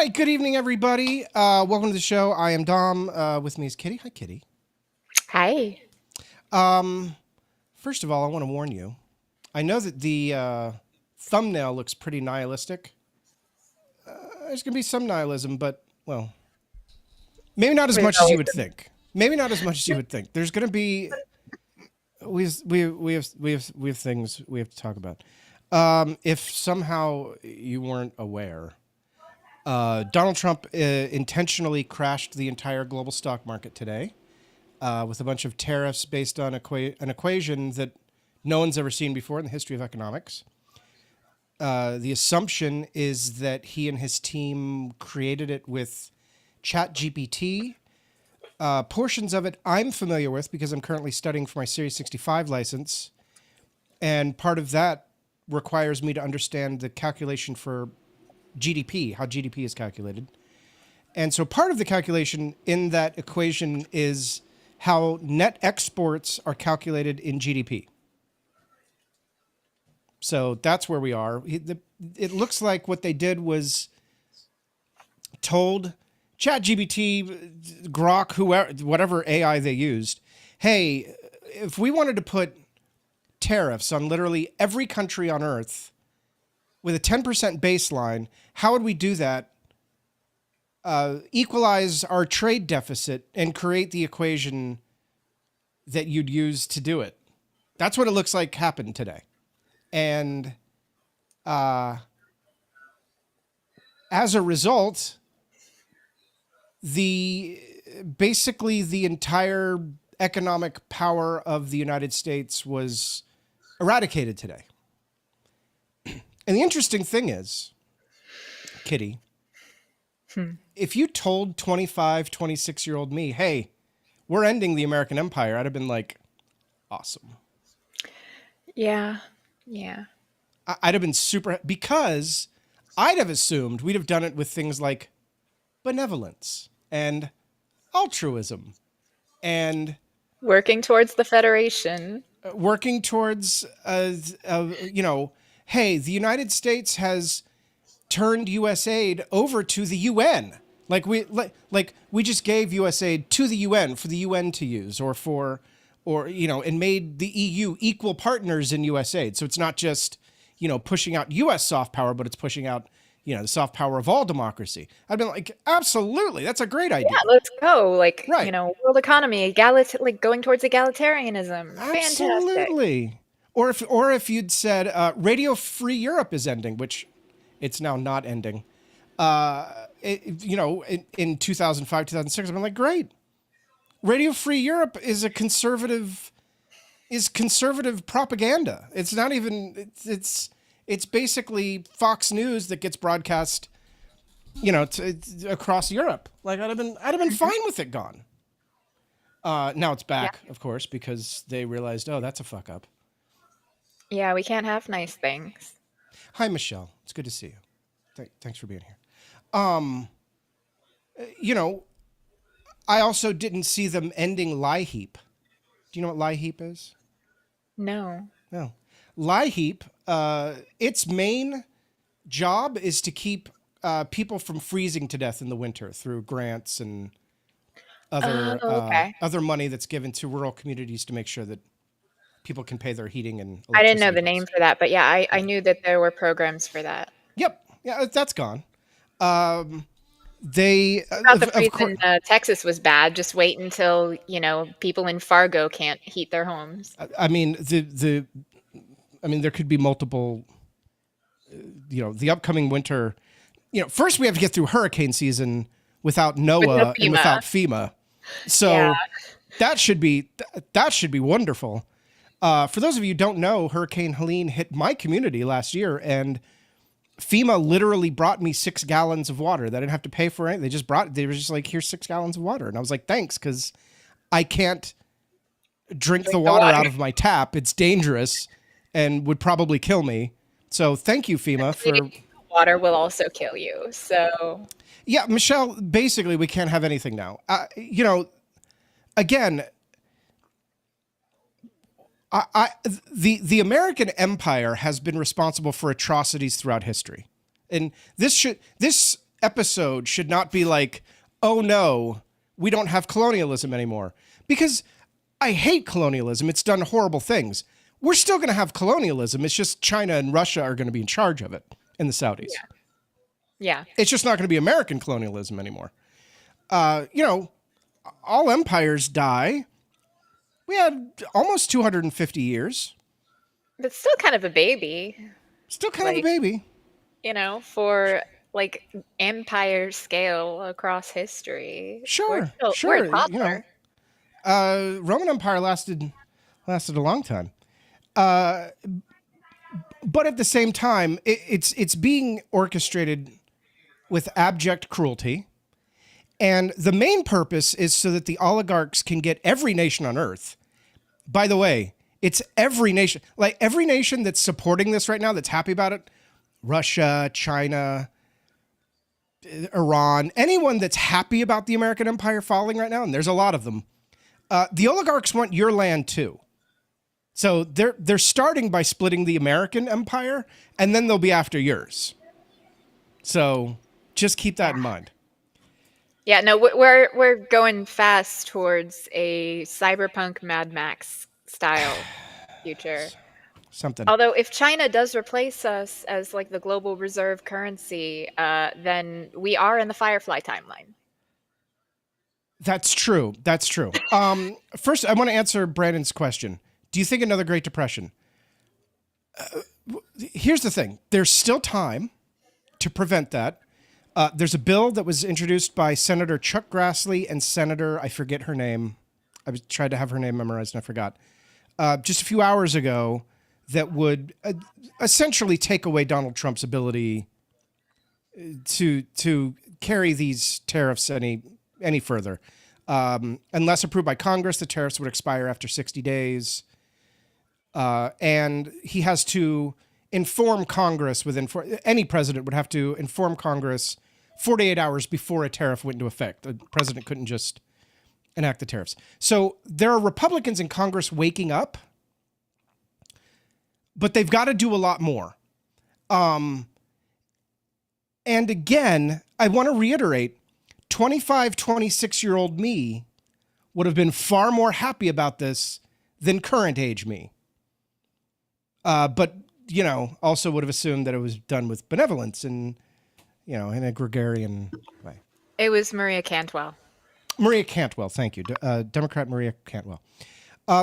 right, good evening, everybody. Welcome to the show. I am Dom. With me is Kitty. Hi, Kitty. Hi. First of all, I want to warn you. I know that the thumbnail looks pretty nihilistic. There's going to be some nihilism, but, well, maybe not as much as you would think. Maybe not as much as you would think. There's going to be... We have things we have to talk about. If somehow you weren't aware... Donald Trump intentionally crashed the entire global stock market today with a bunch of tariffs based on an equation that no one's ever seen before in the history of economics. The assumption is that he and his team created it with ChatGPT. Portions of it I'm familiar with because I'm currently studying for my Series 65 license. And part of that requires me to understand the calculation for GDP, how GDP is calculated. And so part of the calculation in that equation is how net exports are calculated in GDP. So that's where we are. It looks like what they did was told ChatGPT, Grok, whoever, whatever AI they used, hey, if we wanted to put tariffs on literally every country on Earth with a 10% baseline, how would we do that? Equalize our trade deficit and create the equation that you'd use to do it. That's what it looks like happened today. And as a result, basically the entire economic power of the United States was eradicated today. And the interesting thing is, Kitty, if you told 25, 26-year-old me, hey, we're ending the American empire, I'd have been like, awesome. Yeah. I'd have been super, because I'd have assumed we'd have done it with things like benevolence and altruism and Working towards the Federation. working towards, hey, the United States has turned U.S. aid over to the UN. Like we just gave U.S. aid to the UN for the UN to use, and made the EU equal partners in U.S. aid. So it's not just, pushing out U.S. soft power, but it's pushing out, the soft power of all democracy. I've been like, absolutely, that's a great idea. Yeah, let's go. Right. World economy, going towards egalitarianism. Absolutely. Fantastic. Or if you'd said Radio Free Europe is ending, which it's now not ending. In 2005, 2006, I've been like, great. Radio Free Europe is conservative propaganda. It's not even, it's basically Fox News that gets broadcast, across Europe. Like I'd have been fine with it gone. Now it's back, of course, because they realized, oh, that's a fuck up. Yeah, we can't have nice things. Hi, Michelle. It's good to see you. Thanks for being here. I also didn't see them ending Lie Heap. Do you know what Lie Heap is? No. No. Lie Heap, its main job is to keep people from freezing to death in the winter through grants and other money that's given to rural communities to make sure that people can pay their heating and electricity. I didn't know the name for that, but yeah, I knew that there were programs for that. Yep. Yeah, that's gone. About the reason Texas was bad. Just wait until people in Fargo can't heat their homes. I mean, there could be multiple. The upcoming winter. First we have to get through hurricane season without NOAA and without FEMA. So that should be wonderful. For those of you who don't know, Hurricane Helene hit my community last year, and FEMA literally brought me 6 gallons of water. They didn't have to pay for it. They were just like, here's 6 gallons of water. And I was like, thanks, because I can't drink the water out of my tap. It's dangerous and would probably kill me. So thank you, FEMA, for... Water will also kill you, so... Yeah, Michelle, basically, we can't have anything now. Again... the American empire has been responsible for atrocities throughout history. And this episode should not be like, oh no, we don't have colonialism anymore. Because I hate colonialism. It's done horrible things. We're still going to have colonialism. It's just China and Russia are going to be in charge of it, and the Saudis. Yeah. It's just not going to be American colonialism anymore. All empires die. We had almost 250 years. But still kind of a baby. Still kind of a baby. For like empire scale across history. Sure. We're a toddler. Roman Empire lasted a long time. But at the same time, it's being orchestrated with abject cruelty. And the main purpose is so that the oligarchs can get every nation on earth. By the way, it's every nation. Like every nation that's supporting this right now, that's happy about it, Russia, China, Iran, anyone that's happy about the American empire falling right now, and there's a lot of them, the oligarchs want your land too. So they're starting by splitting the American empire, and then they'll be after yours. So just keep that in mind. Yeah, no, we're going fast towards a cyberpunk Mad Max style future. Something. Although if China does replace us as like the global reserve currency, then we are in the Firefly timeline. That's true. First, I want to answer Brandon's question. Do you think another Great Depression? Here's the thing. There's still time to prevent that. There's a bill that was introduced by Senator Chuck Grassley and Senator, I forget her name. I tried to have her name memorized and I forgot. Just a few hours ago, that would essentially take away Donald Trump's ability to carry these tariffs any further. Unless approved by Congress, the tariffs would expire after 60 days. And he has to inform Congress any president would have to inform Congress 48 hours before a tariff went into effect. The president couldn't just enact the tariffs. So there are Republicans in Congress waking up, but they've got to do a lot more. And again, I want to reiterate, 25, 26-year-old me would have been far more happy about this than current age me. But, also would have assumed that it was done with benevolence and, in a gregarian way. It was Maria Cantwell. Maria Cantwell, thank you. Democrat Maria Cantwell.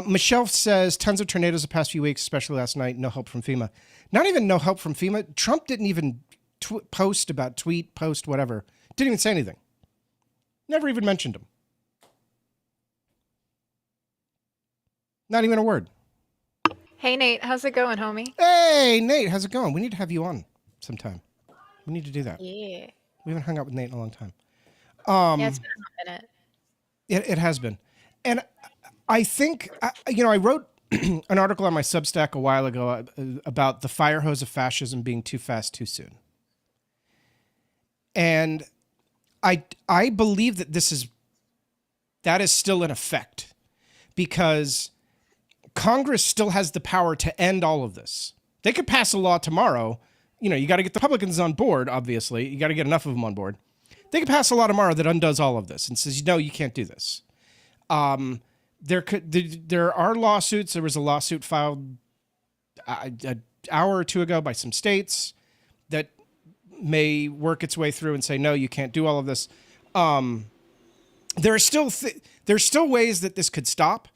Michelle says, tons of tornadoes the past few weeks, especially last night. No help from FEMA. Not even no help from FEMA. Trump didn't even post, whatever. Didn't even say anything. Never even mentioned him. Not even a word. Hey, Nate. How's it going, homie? Hey, Nate. How's it going? We need to have you on sometime. We need to do that. Yeah. We haven't hung out with Nate in a long time. Yeah, it's been a minute. It has been. And I think, I wrote an article on my Substack a while ago about the fire hose of fascism being too fast, too soon. And I believe that that is still in effect because Congress still has the power to end all of this. They could pass a law tomorrow. You got to get the Republicans on board, obviously. You got to get enough of them on board. They could pass a law tomorrow that undoes all of this and says, no, you can't do this. There are lawsuits. There was a lawsuit filed an hour or two ago by some states that may work its way through and say, no, you can't do all of this. There's still ways that this could stop.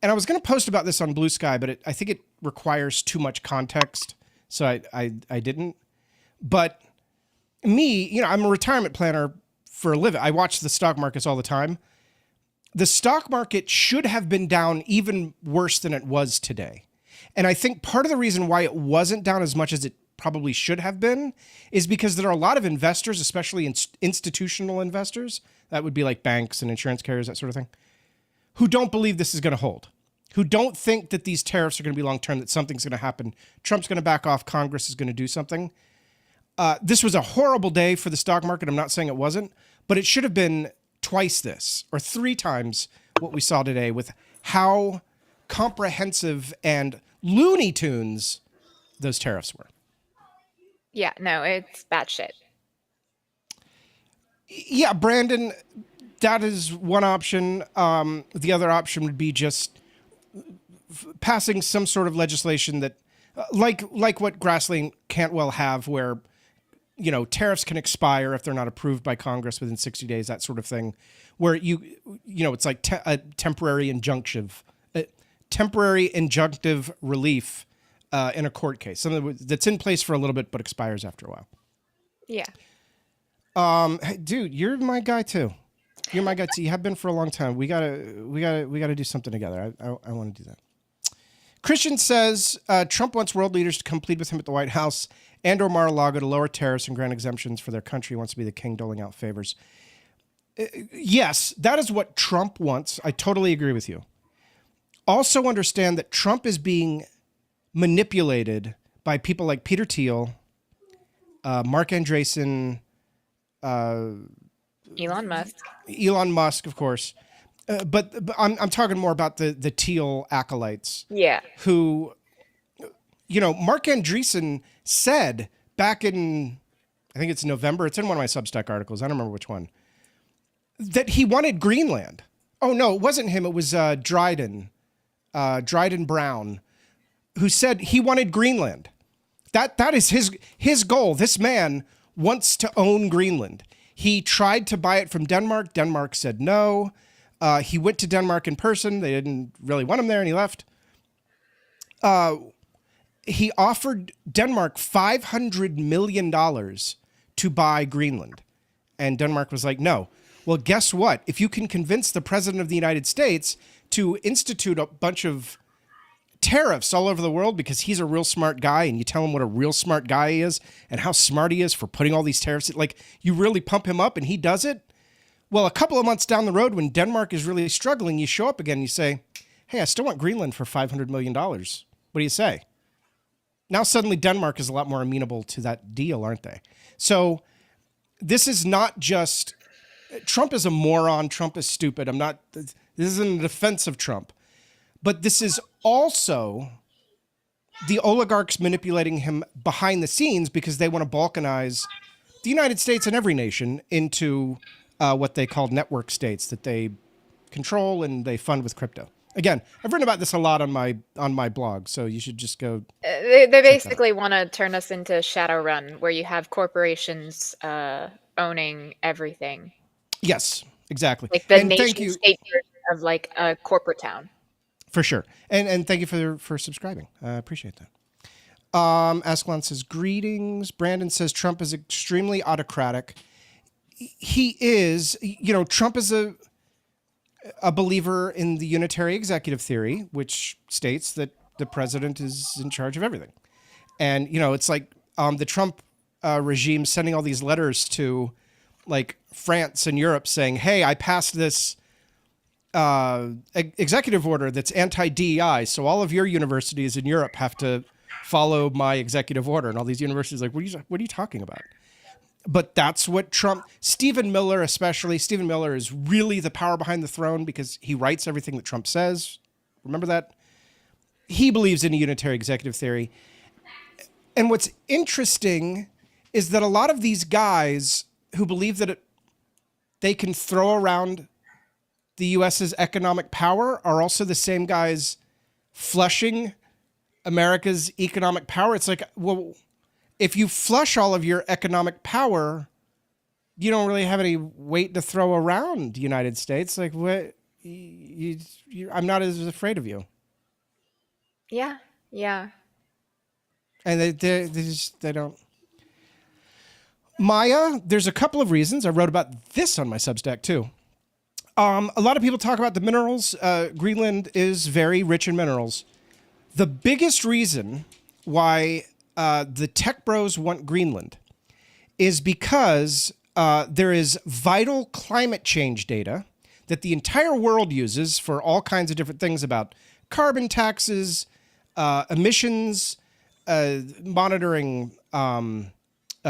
And I was going to post about this on Blue Sky, but I think it requires too much context. So I didn't. But me, I'm a retirement planner for a living. I watch the stock markets all the time. The stock market should have been down even worse than it was today. And I think part of the reason why it wasn't down as much as it probably should have been is because there are a lot of investors, especially institutional investors, that would be like banks and insurance carriers, that sort of thing, who don't believe this is going to hold, who don't think that these tariffs are going to be long-term, that something's going to happen. Trump's going to back off. Congress is going to do something. This was a horrible day for the stock market. I'm not saying it wasn't, but it should have been twice this or three times what we saw today with how comprehensive and Looney Tunes those tariffs were. Yeah, no, it's batshit. Yeah, Brandon, that is one option. The other option would be just passing some sort of legislation that, like what Grassley can't well have, where tariffs can expire if they're not approved by Congress within 60 days, that sort of thing, where it's like a temporary injunctive relief in a court case, something that's in place for a little bit but expires after a while. Yeah. Hey, dude, you're my guy too. You're my guy too. You have been for a long time. We gotta do something together. I want to do that. Christian says Trump wants world leaders to come plead with him at the White House and or Mar-a-Lago to lower tariffs and grant exemptions for their country. He wants to be the king doling out favors. Yes, that is what Trump wants. I totally agree with you. Also understand that Trump is being manipulated by people like Peter Thiel, Mark Andreessen, Elon Musk, of course. But I'm talking more about the Thiel acolytes. Yeah. Who, Mark Andreessen said back in, I think it's November, it's in one of my Substack articles, I don't remember which one, that he wanted Greenland. Oh, no, it wasn't him. It was Dryden Brown, who said he wanted Greenland. That is his goal. This man wants to own Greenland. He tried to buy it from Denmark. Denmark said no. He went to Denmark in person. They didn't really want him there, and he left. He offered Denmark $500 million to buy Greenland. And Denmark was like, no. Well, guess what? If you can convince the president of the United States to institute a bunch of tariffs all over the world because he's a real smart guy, and you tell him what a real smart guy he is and how smart he is for putting all these tariffs, like you really pump him up and he does it. Well, a couple of months down the road when Denmark is really struggling, you show up again and you say, hey, I still want Greenland for $500 million. What do you say? Now suddenly Denmark is a lot more amenable to that deal, aren't they? So this is not just, Trump is a moron, Trump is stupid. This isn't a defense of Trump. But this is also the oligarchs manipulating him behind the scenes because they want to balkanize the United States and every nation into what they call network states that they control and they fund with crypto. Again, I've written about this a lot on my blog, so you should just go. They basically want to turn us into Shadowrun, where you have corporations owning everything. Yes, exactly. Like the nation-state of like a corporate town. For sure. And thank you for subscribing. I appreciate that. Ascalon says, greetings. Brandon says, Trump is extremely autocratic. He is, Trump is a believer in the unitary executive theory, which states that the president is in charge of everything. And, it's like the Trump regime sending all these letters to like France and Europe saying, hey, I passed this executive order that's anti-DEI, so all of your universities in Europe have to follow my executive order. And all these universities are like, what are you talking about? But that's what Trump, Stephen Miller especially, Stephen Miller is really the power behind the throne because he writes everything that Trump says. Remember that? He believes in a unitary executive theory. And what's interesting is that a lot of these guys who believe that they can throw around the U.S.'s economic power are also the same guys flushing America's economic power. It's like, well, if you flush all of your economic power, you don't really have any weight to throw around the United States. Like, what? I'm not as afraid of you. Yeah, yeah. And they don't. Maya, there's a couple of reasons. I wrote about this on my Substack too. A lot of people talk about the minerals. Greenland is very rich in minerals. The biggest reason why the tech bros want Greenland is because there is vital climate change data that the entire world uses for all kinds of different things about carbon taxes, emissions, monitoring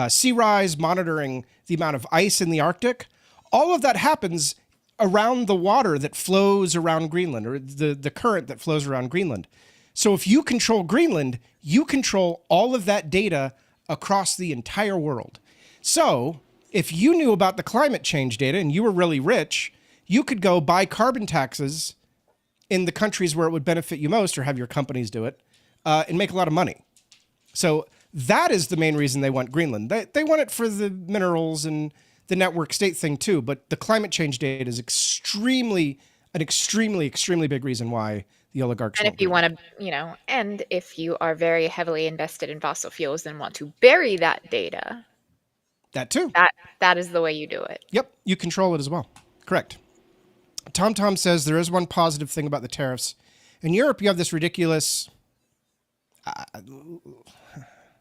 sea rise, monitoring the amount of ice in the Arctic. All of that happens around the water that flows around Greenland, or the current that flows around Greenland. So if you control Greenland, you control all of that data across the entire world. So If you knew about the climate change data and you were really rich, you could go buy carbon taxes in the countries where it would benefit you most, or have your companies do it, and make a lot of money. So that is the main reason they want Greenland. They want it for the minerals and the network state thing too, but the climate change data is extremely big reason why the oligarchs And want if you Greenland. want to, and if you are very heavily invested in fossil fuels and want to bury that data, That too. that is the way you do it. Yep, you control it as well. Correct. Tom says there is one positive thing about the tariffs. In Europe, you have this ridiculous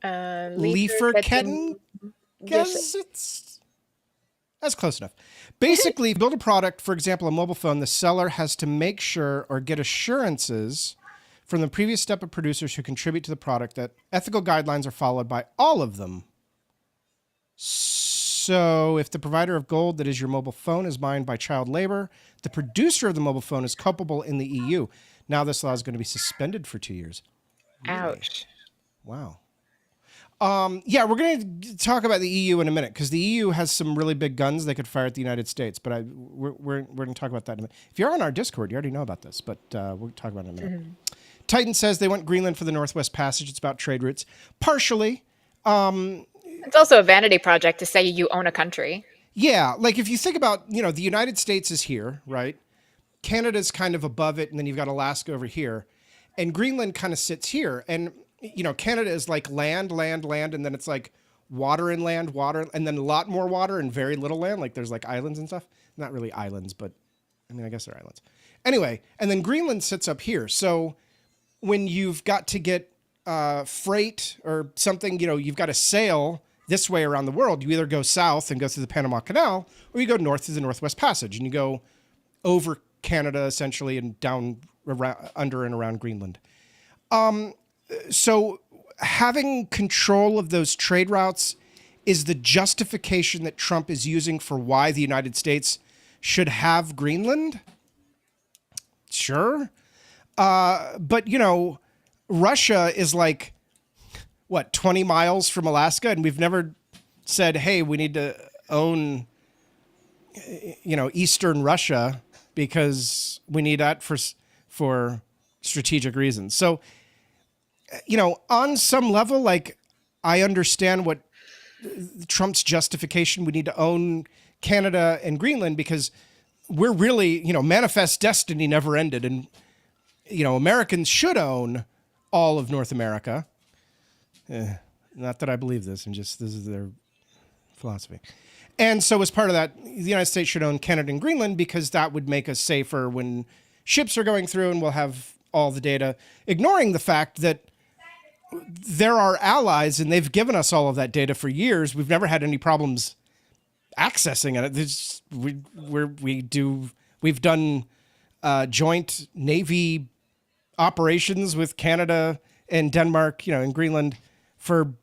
Lieferketten. Guess that's close enough. Basically, build a product, for example, a mobile phone, the seller has to make sure or get assurances from the previous step of producers who contribute to the product that ethical guidelines are followed by all of them. So if the provider of gold that is your mobile phone is mined by child labor, the producer of the mobile phone is culpable in the EU. Now this law is going to be suspended for 2 years. Really? Ouch. Wow. Yeah, we're going to talk about the EU in a minute because the EU has some really big guns they could fire at the United States. But we're going to talk about that in a minute. If you're on our Discord, you already know about this, but we'll talk about it in a minute. Mm-hmm. Titan says they want Greenland for the Northwest Passage. It's about trade routes. Partially. It's also a vanity project to say you own a country. Yeah, like if you think about, the United States is here, right? Canada's kind of above it, and then you've got Alaska over here. And Greenland kind of sits here. And Canada is like land, and then it's like water, and then a lot more water and very little land. Like there's like islands and stuff. Not really islands, but I guess they're islands. Anyway, and then Greenland sits up here. So when you've got to get freight or something, you've got to sail this way around the world. You either go south and go through the Panama Canal, or you go north through the Northwest Passage, and you go over Canada essentially and down under and around Greenland. So having control of those trade routes is the justification that Trump is using for why the United States should have Greenland. Sure. But, Russia is like, 20 miles from Alaska? And we've never said, hey, we need to own, Eastern Russia because we need that for strategic reasons. So, on some level, like, I understand what Trump's justification. We need to own Canada and Greenland because we're really, manifest destiny never ended. And, Americans should own all of North America. Not that I believe this, this is their philosophy. And so as part of that, the United States should own Canada and Greenland because that would make us safer when ships are going through and we'll have all the data, ignoring the fact that they're our allies and they've given us all of that data for years. We've never had any problems accessing it. We've done joint Navy operations with Canada and Denmark, and Greenland for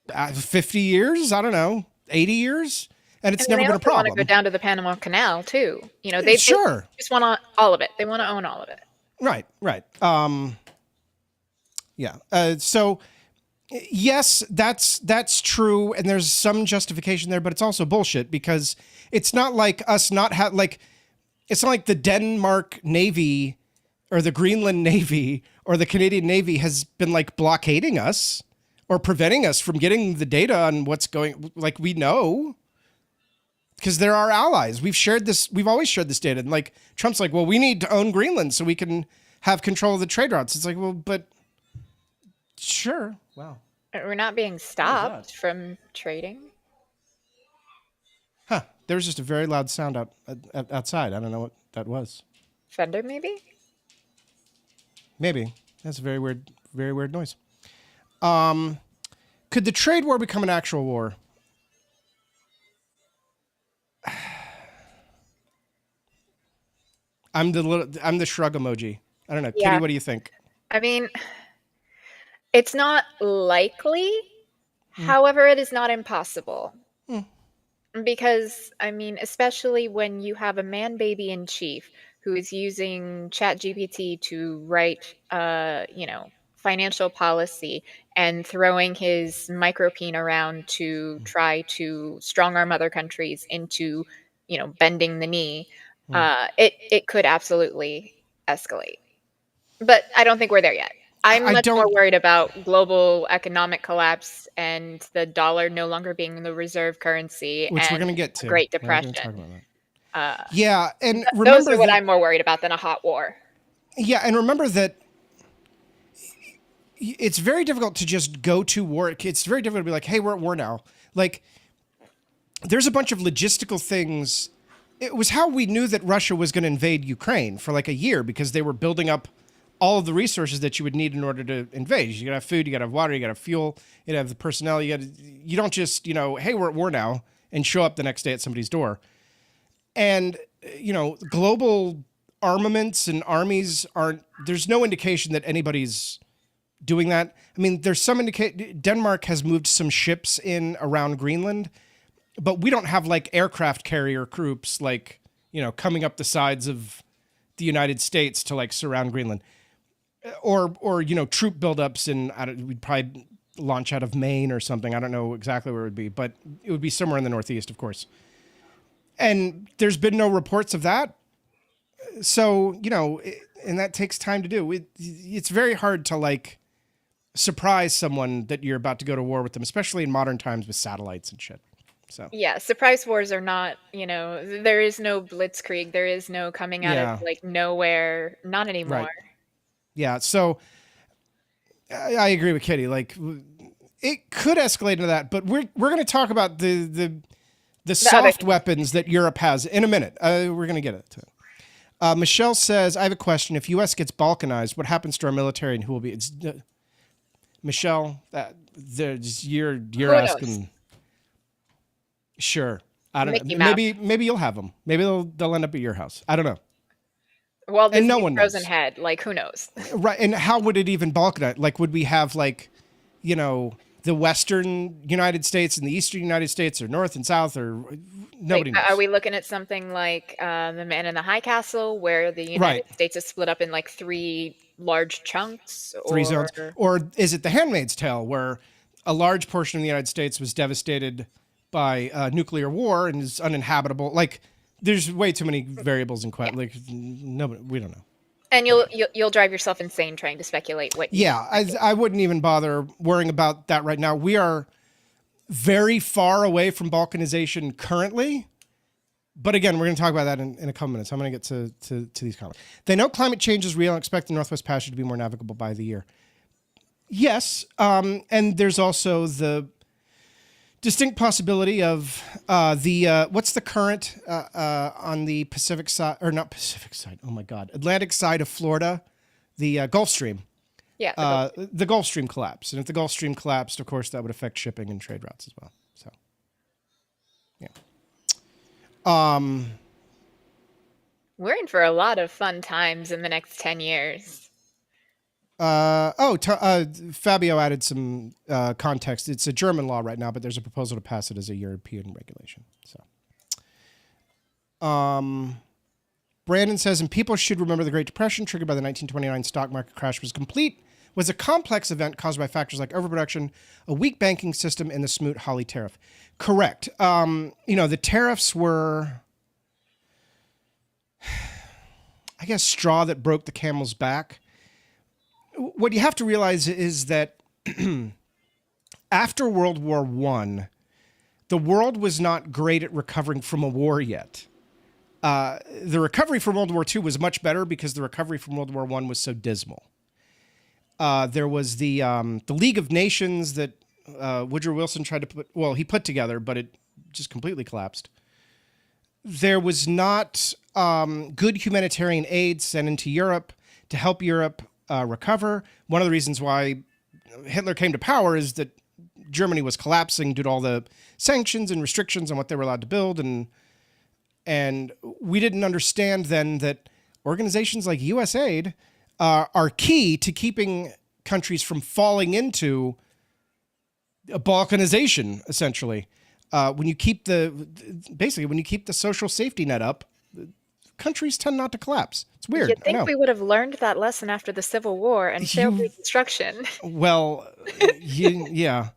50 years. I don't know, 80 years. And it's never been a problem. They want to go down to the Panama Canal too. They just want all of it. They want to own all of it. Right. Yeah. So yes, that's true. And there's some justification there, but it's also bullshit because it's not like us not it's not like the Denmark Navy or the Greenland Navy or the Canadian Navy has been like blockading us or preventing us from getting the data on what's going, like we know. Because they're our allies. We've always shared this data. And like Trump's like, well, we need to own Greenland so we can have control of the trade routes. It's like, well, but sure. Wow. We're not being stopped from trading. Huh. There was just a very loud sound outside. I don't know what that was. Thunder, maybe? Maybe. That's a very weird noise. Could the trade war become an actual war? I'm the shrug emoji. I don't know. Yeah. Kitty, what do you think? It's not likely. However, it is not impossible. Because, especially when you have a man baby in chief who is using ChatGPT to write, financial policy and throwing his micropene around to try to strong arm other countries into, bending the knee, it could absolutely escalate. But I don't think we're there yet. I'm I much more don't, worried about global economic collapse and the dollar no longer being the reserve currency which we're and going to get a to. Great We're going to talk Depression. about that. Uh, Yeah, and those remember are what that. I'm more worried about than a hot war. Yeah, and remember that it's very difficult to just go to war. It's very difficult to be like, hey, we're at war now. Like, there's a bunch of logistical things. It was how we knew that Russia was going to invade Ukraine for like a year, because they were building up all of the resources that you would need in order to invade. You gotta have food, you gotta have water, you gotta have fuel, you gotta have the personnel. You don't just, hey, we're at war now, and show up the next day at somebody's door. And, global armaments and armies there's no indication that anybody's doing that. I mean, there's some indication Denmark has moved some ships in around Greenland, but we don't have like aircraft carrier groups like, coming up the sides of the United States to like surround Greenland, or troop buildups we'd probably launch out of Maine or something. I don't know exactly where it would be, but it would be somewhere in the Northeast, of course. And there's been no reports of that. So, and that takes time to do. It's very hard to like surprise someone that you're about to go to war with them, especially in modern times with satellites and shit. So yeah, surprise wars are not, there is no blitzkrieg. There is no coming out of like nowhere. Not anymore. Right. Yeah. So I agree with Kitty. Like, it could escalate into that, but we're going to talk about the soft weapons that Europe has in a minute. We're going to get it to it. Michelle says, I have a question. If U.S. gets balkanized, what happens to our military and who will be? Michelle, you're asking. Sure. I don't know. Maybe you'll have them. Maybe they'll end up at your house. I don't know. Well, this and no one frozen knows. head. Like, who knows? Right. And how would it even balkanize? Like, would we have like, the Western United States and the Eastern United States, or North and South, or nobody knows? Are we looking at something like The Man in the High Castle, where the United States is split up in like 3 large chunks? Three zones? Or is it The Handmaid's Tale, where a large portion of the United States was devastated by nuclear war and is uninhabitable? Like, there's way too many variables in question. Like, nobody, we don't know. And you'll drive yourself insane trying to speculate what. I wouldn't even bother worrying about that right now. We are very far away from balkanization currently. But again, we're going to talk about that in a couple minutes. I'm going to get to these comments. They know climate change is real and expect the Northwest Passage to be more navigable by the year. Yes. And there's also the distinct possibility of what's the current on the Pacific side, or not Pacific side? Oh my God, Atlantic side of Florida, the Gulf Stream. Yeah, the Gulf Stream collapsed, and if the Gulf Stream collapsed, of course, that would affect shipping and trade routes as well. So, yeah. We're in for a lot of fun times in the next 10 years. Fabio added some context. It's a German law right now, but there's a proposal to pass it as a European regulation. So, Brandon says, and people should remember the Great Depression triggered by the 1929 stock market crash was a complex event caused by factors like overproduction, a weak banking system, and the Smoot-Hawley tariff. Correct. The tariffs were, I guess, straw that broke the camel's back. What you have to realize is that after World War I, the world was not great at recovering from a war yet. The recovery from World War II was much better because the recovery from World War I was so dismal. There was the League of Nations that Woodrow Wilson tried to put together, but it just completely collapsed. There was not good humanitarian aid sent into Europe to help Europe recover. One of the reasons why Hitler came to power is that Germany was collapsing due to all the sanctions and restrictions on what they were allowed to build, and we didn't understand then that organizations like USAID are key to keeping countries from falling into a balkanization. Essentially, when you keep the social safety net up, countries tend not to collapse. It's weird. You'd I think know. we would have learned that lesson after the Civil War and failed Reconstruction. Well, yeah.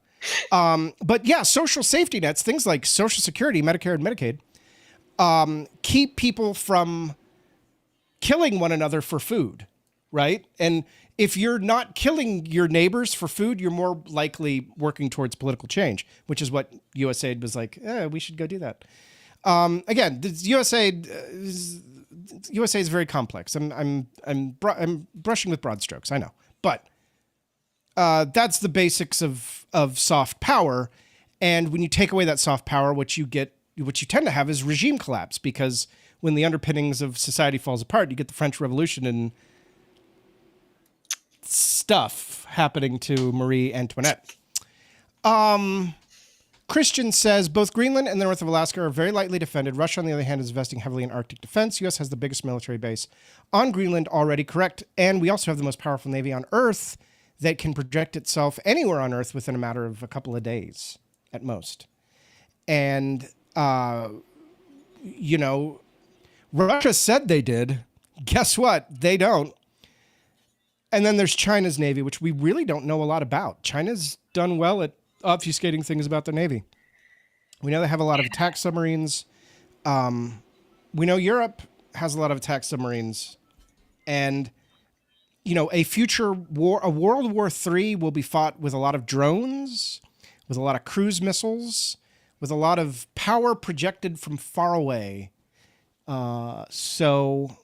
But yeah, social safety nets, things like Social Security, Medicare, and Medicaid, keep people from killing one another for food, right? And if you're not killing your neighbors for food, you're more likely working towards political change, which is what USAID was like, we should go do that. Again, the USAID is very complex. I'm brushing with broad strokes, I know. But that's the basics of soft power. And when you take away that soft power, what you tend to have is regime collapse, because when the underpinnings of society falls apart, you get the French Revolution and stuff happening to Marie Antoinette. Christian says, both Greenland and the north of Alaska are very lightly defended. Russia, on the other hand, is investing heavily in Arctic defense. U.S. has the biggest military base on Greenland already, correct. And we also have the most powerful Navy on Earth that can project itself anywhere on Earth within a matter of a couple of days at most. And, Russia said they did. Guess what? They don't. And then there's China's Navy, which we really don't know a lot about. China's done well at obfuscating things about their Navy. We know they have a lot of attack submarines. We know Europe has a lot of attack submarines. And, a future war, a World War III will be fought with a lot of drones, with a lot of cruise missiles, with a lot of power projected from far away. So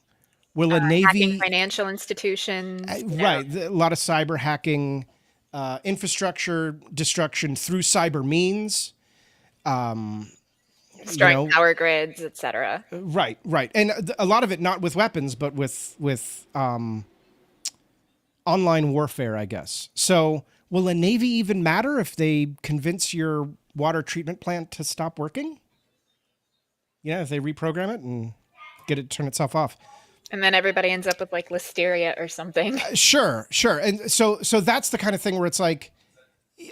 will a Navy... Hacking financial institutions. Right. A lot of cyber hacking, infrastructure destruction through cyber means. Destroying power grids, etc. Right. And a lot of it not with weapons, but with online warfare, I guess. So will a Navy even matter if they convince your water treatment plant to stop working? If they reprogram it and get it to turn itself off. And then everybody ends up with like listeria or something. Sure. And so that's the kind of thing where it's like,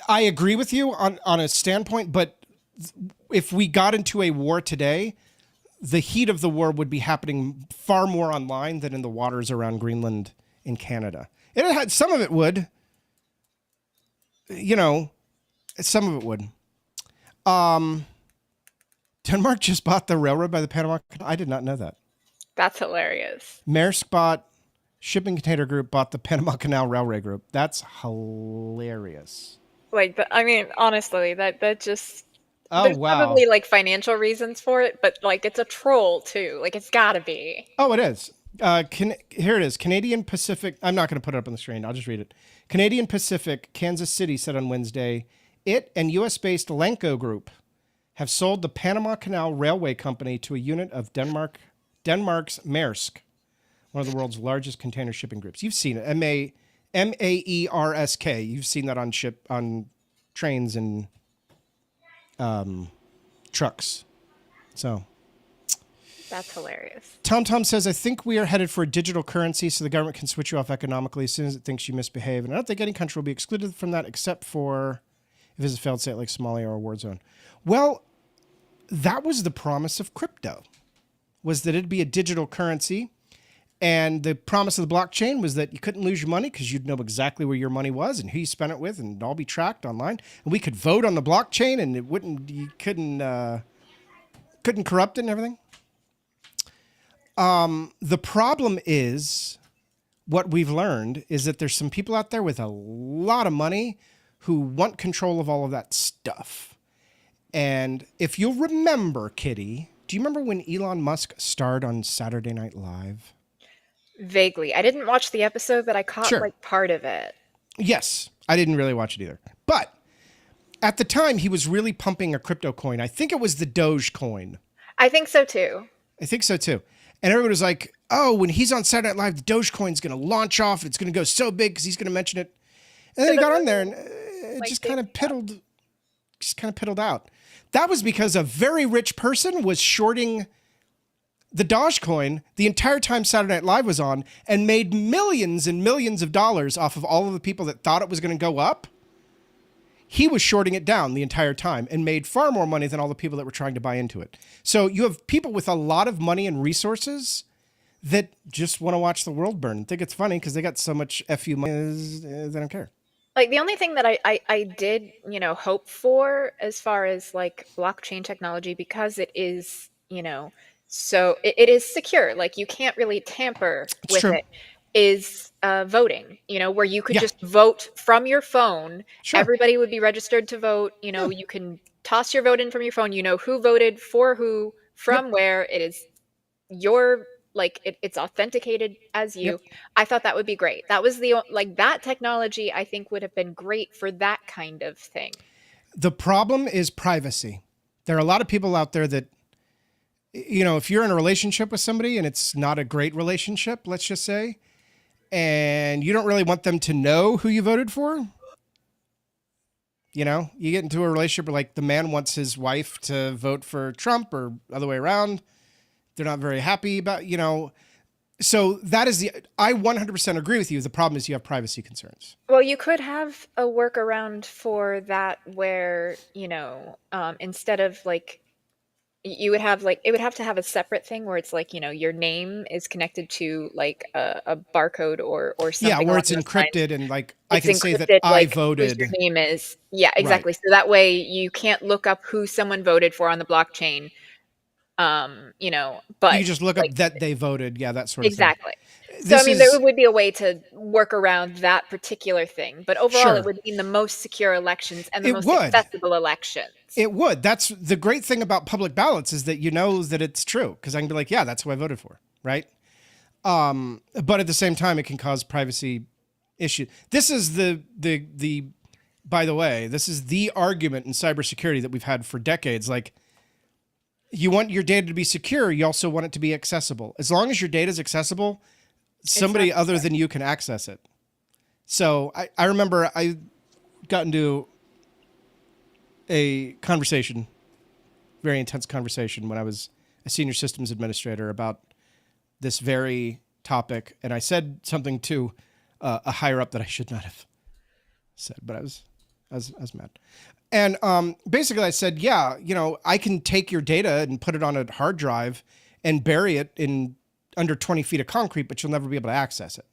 I agree with you on a standpoint, but if we got into a war today, the heat of the war would be happening far more online than in the waters around Greenland in Canada. It had, some of it would, some of it would. Denmark just bought the railroad by the Panama Canal. I did not know that. That's hilarious. Maersk Shipping Container Group bought the Panama Canal Railway Group. That's hilarious. Honestly, that just... Oh, there's wow. probably like financial reasons for it, but like it's a troll too. Like it's gotta be. Oh, it is. Here it is. Canadian Pacific. I'm not going to put it up on the screen. I'll just read it. Canadian Pacific, Kansas City said on Wednesday, it and U.S.-based Lenco Group have sold the Panama Canal Railway Company to a unit of Denmark's Maersk, one of the world's largest container shipping groups. You've seen it. Maersk. You've seen that on trains and trucks. So that's hilarious. Tom says, I think we are headed for a digital currency so the government can switch you off economically as soon as it thinks you misbehave. And I don't think any country will be excluded from that except for if it's a failed state like Somalia or a war zone. Well, that was the promise of crypto, was that it'd be a digital currency. And the promise of the blockchain was that you couldn't lose your money because you'd know exactly where your money was and who you spent it with, and it'd all be tracked online. And we could vote on the blockchain, and you couldn't corrupt it and everything. The problem is, what we've learned is that there's some people out there with a lot of money who want control of all of that stuff. And if you'll remember, Kitty, do you remember when Elon Musk starred on Saturday Night Live? Vaguely. I didn't watch the episode, but I caught like part of it. Yes. I didn't really watch it either. But at the time, he was really pumping a crypto coin. I think it was the Doge coin. I think so too. And everybody was like, oh, when he's on Saturday Night Live, the Dogecoin's going to launch off. It's going to go so big because he's going to mention it. And then he got on there and it just kind of piddled out. That was because a very rich person was shorting the Dogecoin the entire time Saturday Night Live was on and made millions and millions of dollars off of all of the people that thought it was going to go up. He was shorting it down the entire time and made far more money than all the people that were trying to buy into it. So you have people with a lot of money and resources that just want to watch the world burn and think it's funny because they got so much FU money, they don't care. Like, the only thing that I did, hope for as far as, like, blockchain technology, because it is, so it is secure, like, you can't really tamper It's with true. it, is, voting, where you could Yeah, just vote from your phone. sure. Everybody would be registered to vote, Yeah. you can toss your vote in from your phone, you know who voted for who, Yep. from where, it is your like it's authenticated as Yep. you. I thought that would be great. That was like that technology I think would have been great for that kind of thing. The problem is privacy. There are a lot of people out there that, if you're in a relationship with somebody and it's not a great relationship, let's just say, and you don't really want them to know who you voted for, you get into a relationship where like the man wants his wife to vote for Trump or other way around. They're not very happy about, so that is I 100% agree with you. The problem is you have privacy concerns. Well, you could have a workaround for that where, instead of like you would have like it would have to have a separate thing where it's like, your name is connected to like a barcode or Yeah, something where along it's those lines. encrypted and like I It's can say that encrypted, I like whose your voted. name is. Yeah, Right. exactly. So that way you can't look up who someone voted for on the blockchain. You But can just look like up that they voted. Yeah, that sort of thing. exactly. So I This mean, there is would be a way to work around that particular thing, but overall, it sure. would mean the most secure elections and the It most would. accessible elections. It would. That's the great thing about public ballots is that you know that it's true because I can be like, yeah, that's who I voted for, right? But at the same time, it can cause privacy issues. This is the by the way, this is the argument in cybersecurity that we've had for decades. Like, you want your data to be secure, you also want it to be accessible. As long as your data is accessible, It's not somebody other than you can access it. So I remember I got into a conversation, very intense conversation when I was a senior systems administrator about this very topic. And I said something to a higher up that I should not have said, but I was mad. And basically I said, yeah, I can take your data and put it on a hard drive and bury it in under 20 feet of concrete, but you'll never be able to access it.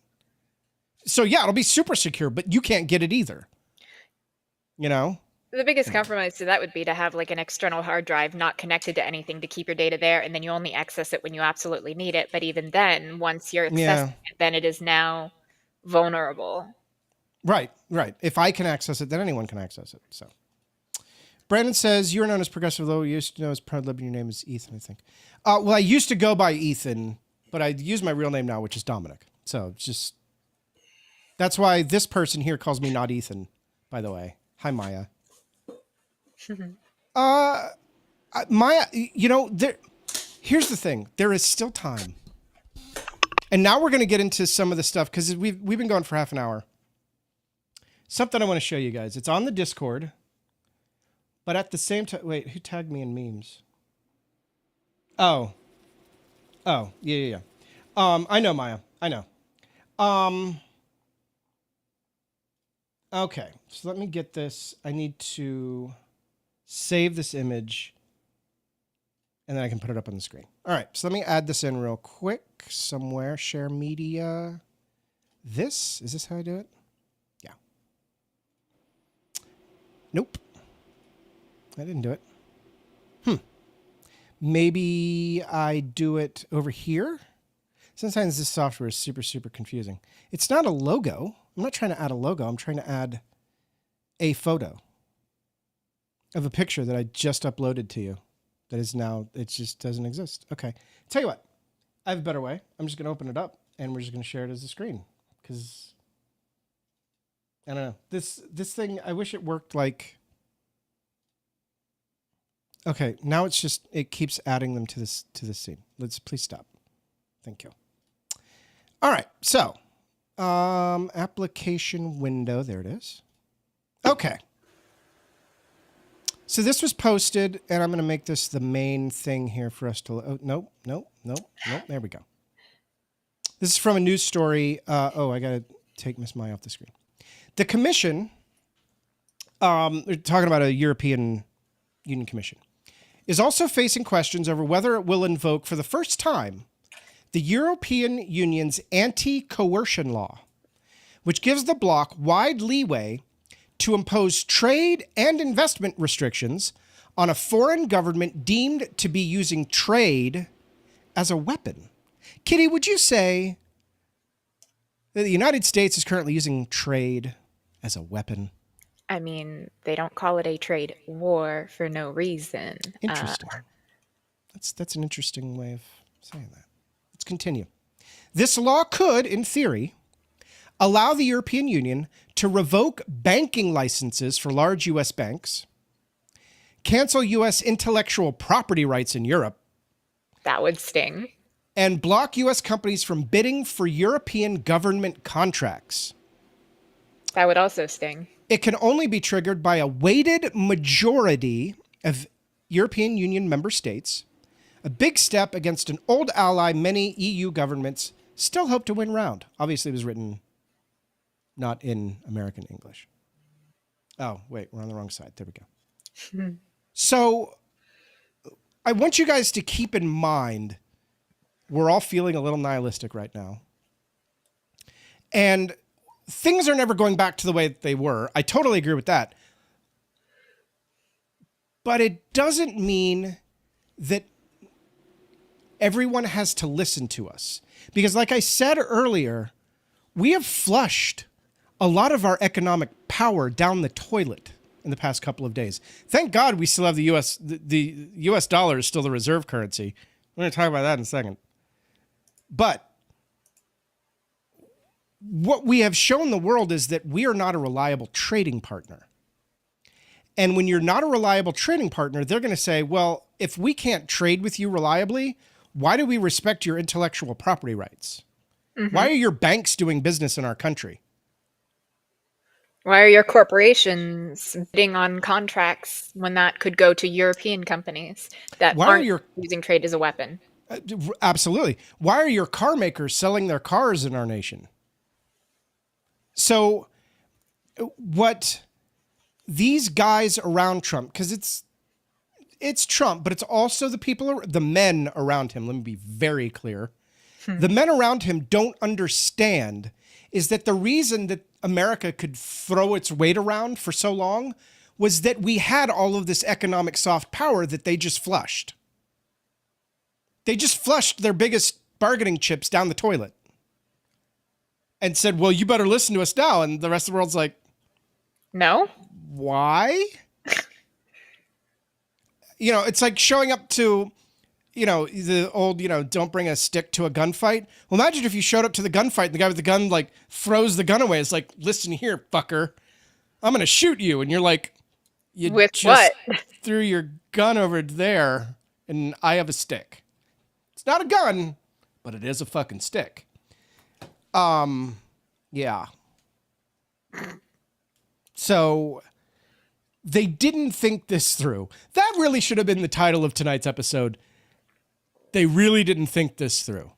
So yeah, it'll be super secure, but you can't get it either. The biggest compromise to that would be to have like an external hard drive not connected to anything to keep your data there, and then you only access it when you absolutely need it. But even then, once you're accessing it, then it is now vulnerable. Right. If I can access it, then anyone can access it. So Brandon says, you're known as Progressive Low. You used to know as ProLib, and your name is Ethan, I think. Well, I used to go by Ethan, but I use my real name now, which is Dominic. So it's just, that's why this person here calls me not Ethan, by the way. Hi, Maya. Maya, here's the thing. There is still time. And now we're going to get into some of the stuff because we've been going for half an hour. Something I want to show you guys. It's on the Discord. But at the same time, wait, who tagged me in memes? Oh, yeah. I know, Maya. I know. Okay, so let me get this. I need to save this image, and then I can put it up on the screen. All right, so let me add this in real quick somewhere. Share media. Is this how I do it? Yeah. Nope. I didn't do it. Maybe I do it over here. Sometimes this software is super, super confusing. It's not a logo. I'm not trying to add a logo. I'm trying to add a photo of a picture that I just uploaded to you. That is now, it just doesn't exist. Okay. Tell you what, I have a better way. I'm just going to open it up and we're just going to share it as a screen. Because, I don't know. This thing, I wish it worked like... Okay, now it's just, it keeps adding them to this scene. Please stop. Thank you. All right, so application window, there it is. Okay. So this was posted, and I'm going to make this the main thing here for us to, nope, there we go. This is from a news story. I got to take Miss Mai off the screen. The commission, they're talking about a European Union Commission, is also facing questions over whether it will invoke for the first time the European Union's anti-coercion law, which gives the bloc wide leeway to impose trade and investment restrictions on a foreign government deemed to be using trade as a weapon. Kitty, would you say that the United States is currently using trade as a weapon? I mean, they don't call it a trade war for no reason. Interesting. That's an interesting way of saying that. Let's continue. This law could, in theory, allow the European Union to revoke banking licenses for large U.S. banks, cancel U.S. intellectual property rights in Europe, That would sting. and block U.S. companies from bidding for European government contracts. That would also sting. It can only be triggered by a weighted majority of European Union member states, a big step against an old ally many EU governments still hope to win round. Obviously, it was written not in American English. Oh, wait, we're on the wrong side. There we go. So I want you guys to keep in mind, we're all feeling a little nihilistic right now. And things are never going back to the way that they were. I totally agree with that. But it doesn't mean that everyone has to listen to us. Because like I said earlier, we have flushed a lot of our economic power down the toilet in the past couple of days. Thank God we still have the US. The US dollar is still the reserve currency. We're going to talk about that in a second. But what we have shown the world is that we are not a reliable trading partner. And when you're not a reliable trading partner, they're going to say, well, if we can't trade with you reliably, why do we respect your intellectual property rights? Mm-hmm. Why are your banks doing business in our country? Why are your corporations bidding on contracts when that could go to European companies that aren't using trade as a weapon? Absolutely. Why are your car makers selling their cars in our nation? So what these guys around Trump, because it's Trump, but it's also the people, the men around him. Let me be very clear. The men around him don't understand is that the reason that America could throw its weight around for so long was that we had all of this economic soft power that they just flushed. They just flushed their biggest bargaining chips down the toilet and said, well, you better listen to us now. And the rest of the world's like, no. Why? It's like showing up to, the old, don't bring a stick to a gunfight. Well, imagine if you showed up to the gunfight and the guy with the gun, like, throws the gun away. It's like, listen here, fucker. I'm going to shoot you. And you're like, with just what? Threw your gun over there and I have a stick. It's not a gun, but it is a fucking stick. Yeah. So they didn't think this through. That really should have been the title of tonight's episode. They really didn't think this through.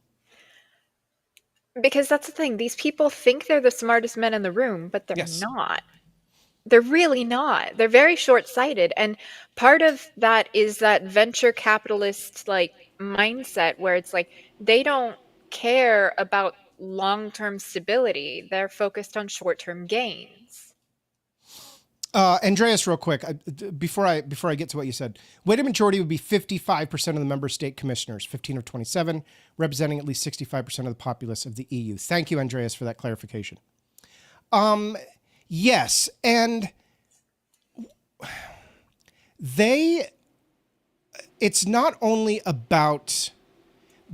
Because that's the thing. These people think they're the smartest men in the room, but they're Yes. not. They're really not. They're very short-sighted. And part of that is that venture capitalist mindset where it's like they don't care about long-term stability. They're focused on short-term gains. Andreas, real quick, before I get to what you said, weighted majority would be 55% of the member state commissioners, 15 of 27, representing at least 65% of the populace of the EU. Thank you, Andreas, for that clarification. Yes, and it's not only about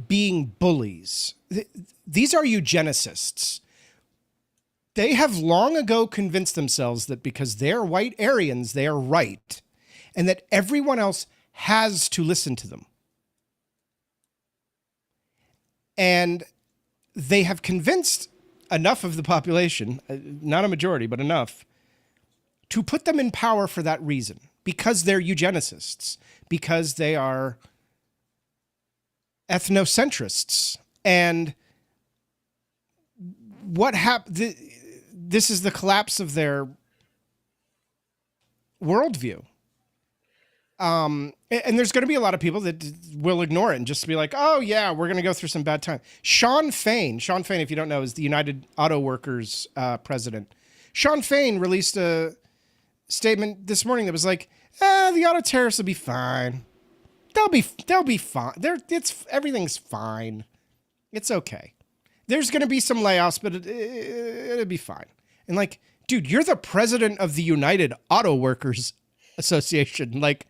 being bullies. These are eugenicists. They have long ago convinced themselves that because they're white Aryans, they are right, and that everyone else has to listen to them. And they have convinced enough of the population, not a majority, but enough, to put them in power for that reason, because they're eugenicists, because they are ethnocentrists. And what happened? This is the collapse of their worldview. And there's going to be a lot of people that will ignore it and just be like, oh, yeah, we're going to go through some bad time. Sean Fain, if you don't know, is the United Auto Workers president. Sean Fain released a statement this morning that was like, the auto tariffs will be fine. They'll be fine. Everything's fine. It's okay. There's going to be some layoffs, but it'll be fine. And like, dude, you're the president of the United Auto Workers Association. Like,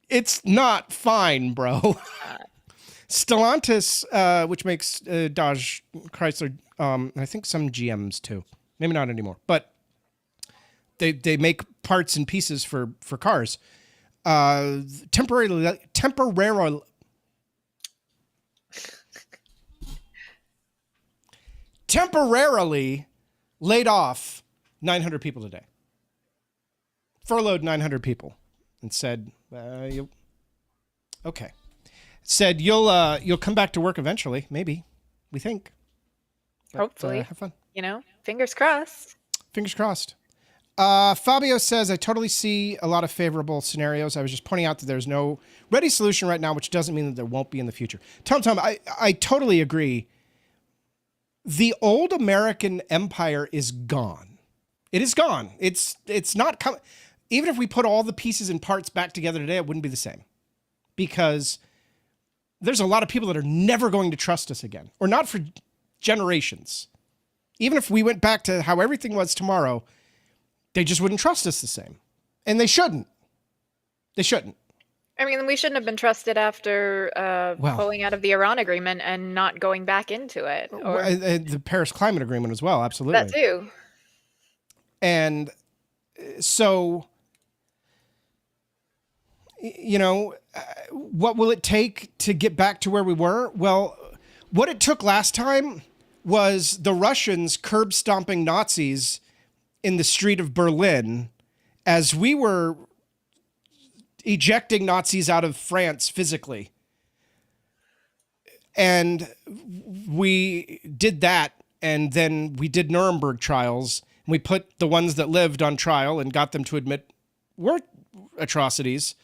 it's not fine, bro. Stellantis, which makes Dodge, Chrysler, I think some GMs too. Maybe not anymore, but they make parts and pieces for cars. Temporarily laid off 900 people today. Furloughed 900 people and said, okay. Said you'll come back to work eventually, maybe. We think. But, hopefully. Have fun. Fingers crossed. Fingers crossed. Fabio says, I totally see a lot of favorable scenarios. I was just pointing out that there's no ready solution right now, which doesn't mean that there won't be in the future. Tom, I totally agree. The old American empire is gone. It is gone. It's not coming. Even if we put all the pieces and parts back together today, it wouldn't be the same. Because there's a lot of people that are never going to trust us again. Or not for generations. Even if we went back to how everything was tomorrow, they just wouldn't trust us the same. And they shouldn't. They shouldn't. I mean, we shouldn't have been trusted after pulling out of the Iran agreement and not going back into it. Or the Paris Climate Agreement as well, absolutely. That too. And so, what will it take to get back to where we were? Well, what it took last time was the Russians curb stomping Nazis in the street of Berlin as we were ejecting Nazis out of France physically. And we did that, and then we did Nuremberg trials, and we put the ones that lived on trial and got them to admit were atrocities,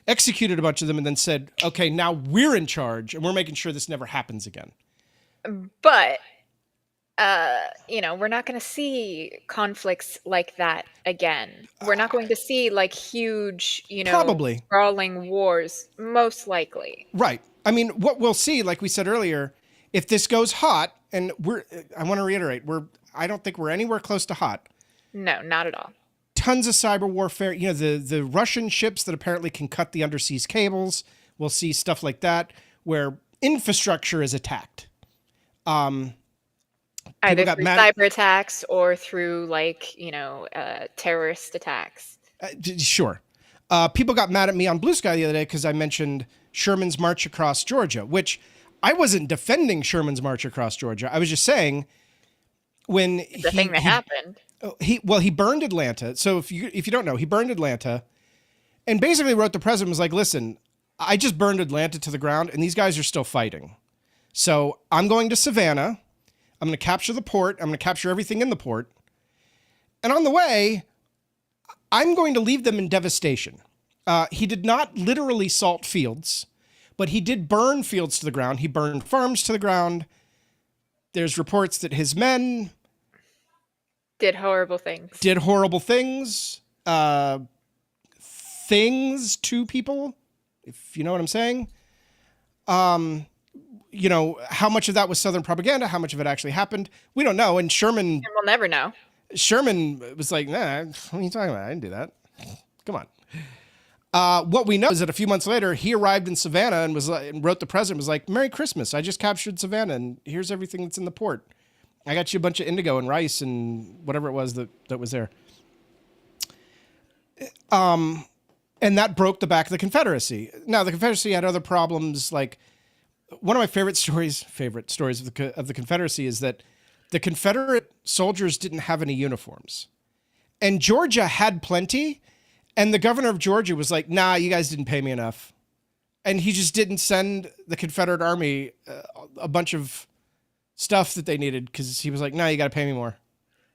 executed a bunch of them, and then said, okay, now we're in charge, and we're making sure this never happens again. But we're not going to see conflicts like that again. We're not going to see like huge, probably brawling wars, most likely. Right. I mean, what we'll see, like we said earlier, if this goes hot, and I want to reiterate, I don't think we're anywhere close to hot. No, not at all. Tons of cyber warfare. The Russian ships that apparently can cut the underseas cables. We'll see stuff like that where infrastructure is attacked. Either through cyber attacks or through terrorist attacks. Sure. People got mad at me on Blue Sky the other day because I mentioned Sherman's march across Georgia, which I wasn't defending Sherman's march across Georgia. I was just saying when the thing that happened. He burned Atlanta. So if you don't know, he burned Atlanta and basically wrote the president was like, listen, I just burned Atlanta to the ground and these guys are still fighting. So I'm going to Savannah. I'm going to capture the port. I'm going to capture everything in the port. And on the way, I'm going to leave them in devastation. He did not literally salt fields, but he did burn fields to the ground. He burned farms to the ground. There's reports that his men did horrible things. Things to people, if you know what I'm saying. How much of that was Southern propaganda, how much of it actually happened, we don't know. And Sherman... we'll never know. Sherman was like, nah, what are you talking about? I didn't do that. Come on. What we know is that a few months later, he arrived in Savannah and wrote the president, was like, Merry Christmas. I just captured Savannah, and here's everything that's in the port. I got you a bunch of indigo and rice and whatever it was that was there. And that broke the back of the Confederacy. Now, the Confederacy had other problems, like... One of my favorite stories of the Confederacy is that the Confederate soldiers didn't have any uniforms. And Georgia had plenty. And the governor of Georgia was like, nah, you guys didn't pay me enough. And he just didn't send the Confederate Army a bunch of stuff that they needed because he was like, nah, you got to pay me more.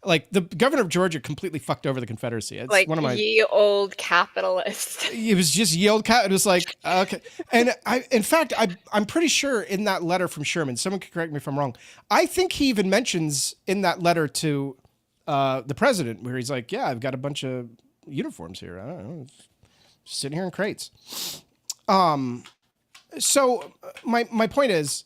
Like the governor of Georgia completely fucked over the Confederacy. It's Like one of my. ye old capitalist. It was just yelled cat. It was like okay, and in fact, I'm pretty sure in that letter from Sherman, someone can correct me if I'm wrong. I think he even mentions in that letter to the president where he's like, "Yeah, I've got a bunch of uniforms here. I don't know, just sitting here in crates." So my point is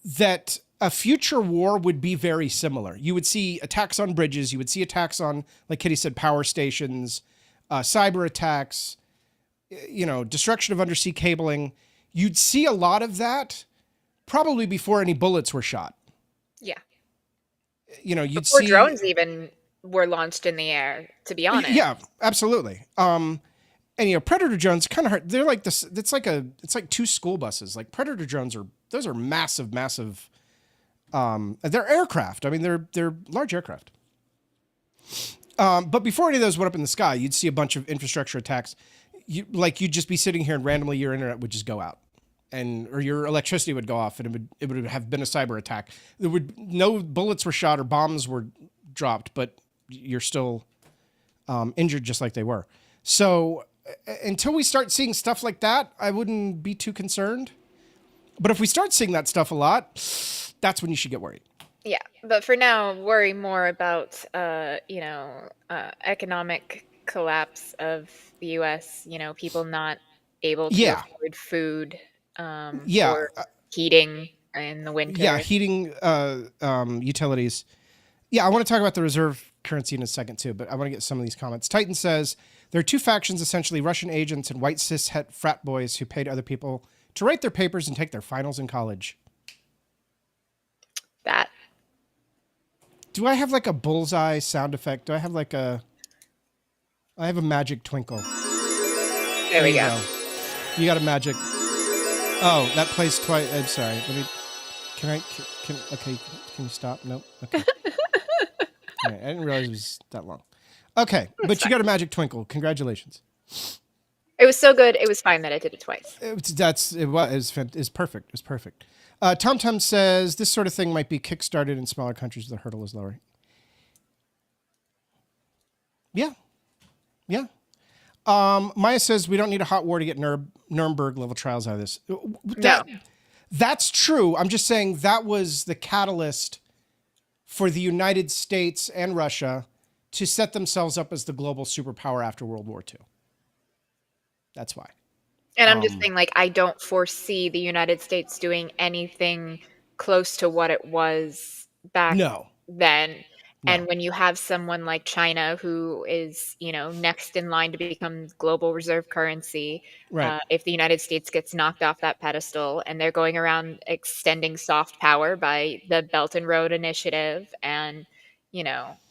that a future war would be very similar. You would see attacks on bridges. You would see attacks on, like Kitty said, power stations, cyber attacks, destruction of undersea cabling. You'd see a lot of that probably before any bullets were shot. Yeah. You'd Before see drones even were launched in the air, to be honest. Yeah, absolutely. And Predator drones kind of hard. They're like this. It's like two school buses. Like Predator drones those are massive. They're aircraft. I mean, they're large aircraft. But before any of those went up in the sky, you'd see a bunch of infrastructure attacks. You'd just be sitting here and randomly your internet would just go out, or your electricity would go off, and it would have been a cyber attack. No bullets were shot or bombs were dropped, but you're still injured just like they were. So until we start seeing stuff like that, I wouldn't be too concerned. But if we start seeing that stuff a lot, that's when you should get worried. Yeah, but for now, worry more about economic collapse of the U.S. People not able to afford food, or heating in the winter. Yeah, heating, utilities. Yeah, I want to talk about the reserve currency in a second too, but I want to get some of these comments. Titan says there are two factions, essentially Russian agents and white cis het frat boys who paid other people to write their papers and take their finals in college. That. Do I have like a bullseye sound effect? Do I have I have a magic twinkle. There we go. You got a magic. Oh, that plays twice. I'm sorry. Can you stop? Nope. Okay. All right, I didn't realize it was that long. Okay, but you got a magic twinkle. Congratulations. It was so good. It was fine that I did it twice. It was perfect. It was perfect. TomTom says this sort of thing might be kickstarted in smaller countries where the hurdle is lower. Yeah. Maya says we don't need a hot war to get Nuremberg level trials out of this. That's true. I'm just saying that was the catalyst for the United States and Russia to set themselves up as the global superpower after World War II. That's why. And I'm just saying, I don't foresee the United States doing anything close to what it was back then. No. And when you have someone like China, who is, next in line to become global reserve currency, right. If the United States gets knocked off that pedestal and they're going around extending soft power by the Belt and Road Initiative and,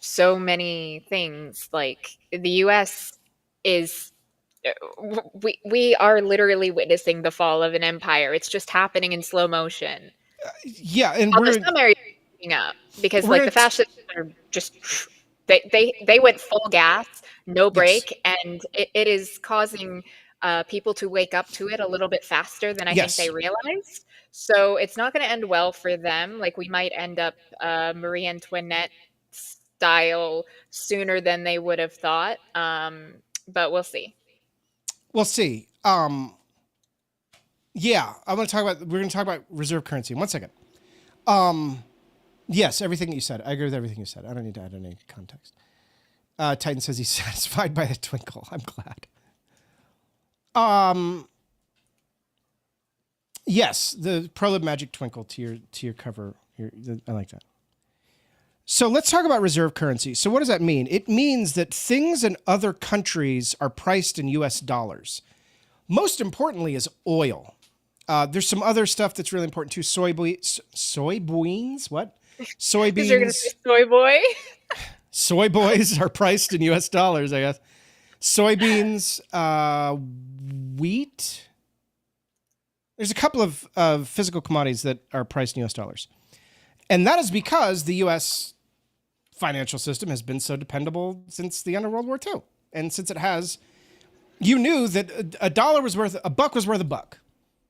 so many things, like the U.S. is... We are literally witnessing the fall of an empire. It's just happening in slow motion. And some areas up because the fascists are just they went full gas, no break, and it is causing people to wake up to it a little bit faster than I think they realized. So it's not going to end well for them. We might end up Marie Antoinette style sooner than they would have thought. But we'll see. We'll see. We're going to talk about reserve currency in 1 second. Yes, everything that you said. I agree with everything you said. I don't need to add any context. Titan says he's satisfied by the twinkle. I'm glad. Yes, the ProLib magic twinkle to your cover. I like that. So let's talk about reserve currency. So what does that mean? It means that things in other countries are priced in US dollars. Most importantly is oil. There's some other stuff that's really important too. Soybeans? What? Soybeans. You're going to say soy boy? Soy boys are priced in US dollars, I guess. Soybeans, wheat. There's a couple of physical commodities that are priced in US dollars. And that is because the US financial system has been so dependable since the end of World War II. And since it has, you knew that a buck was worth a buck.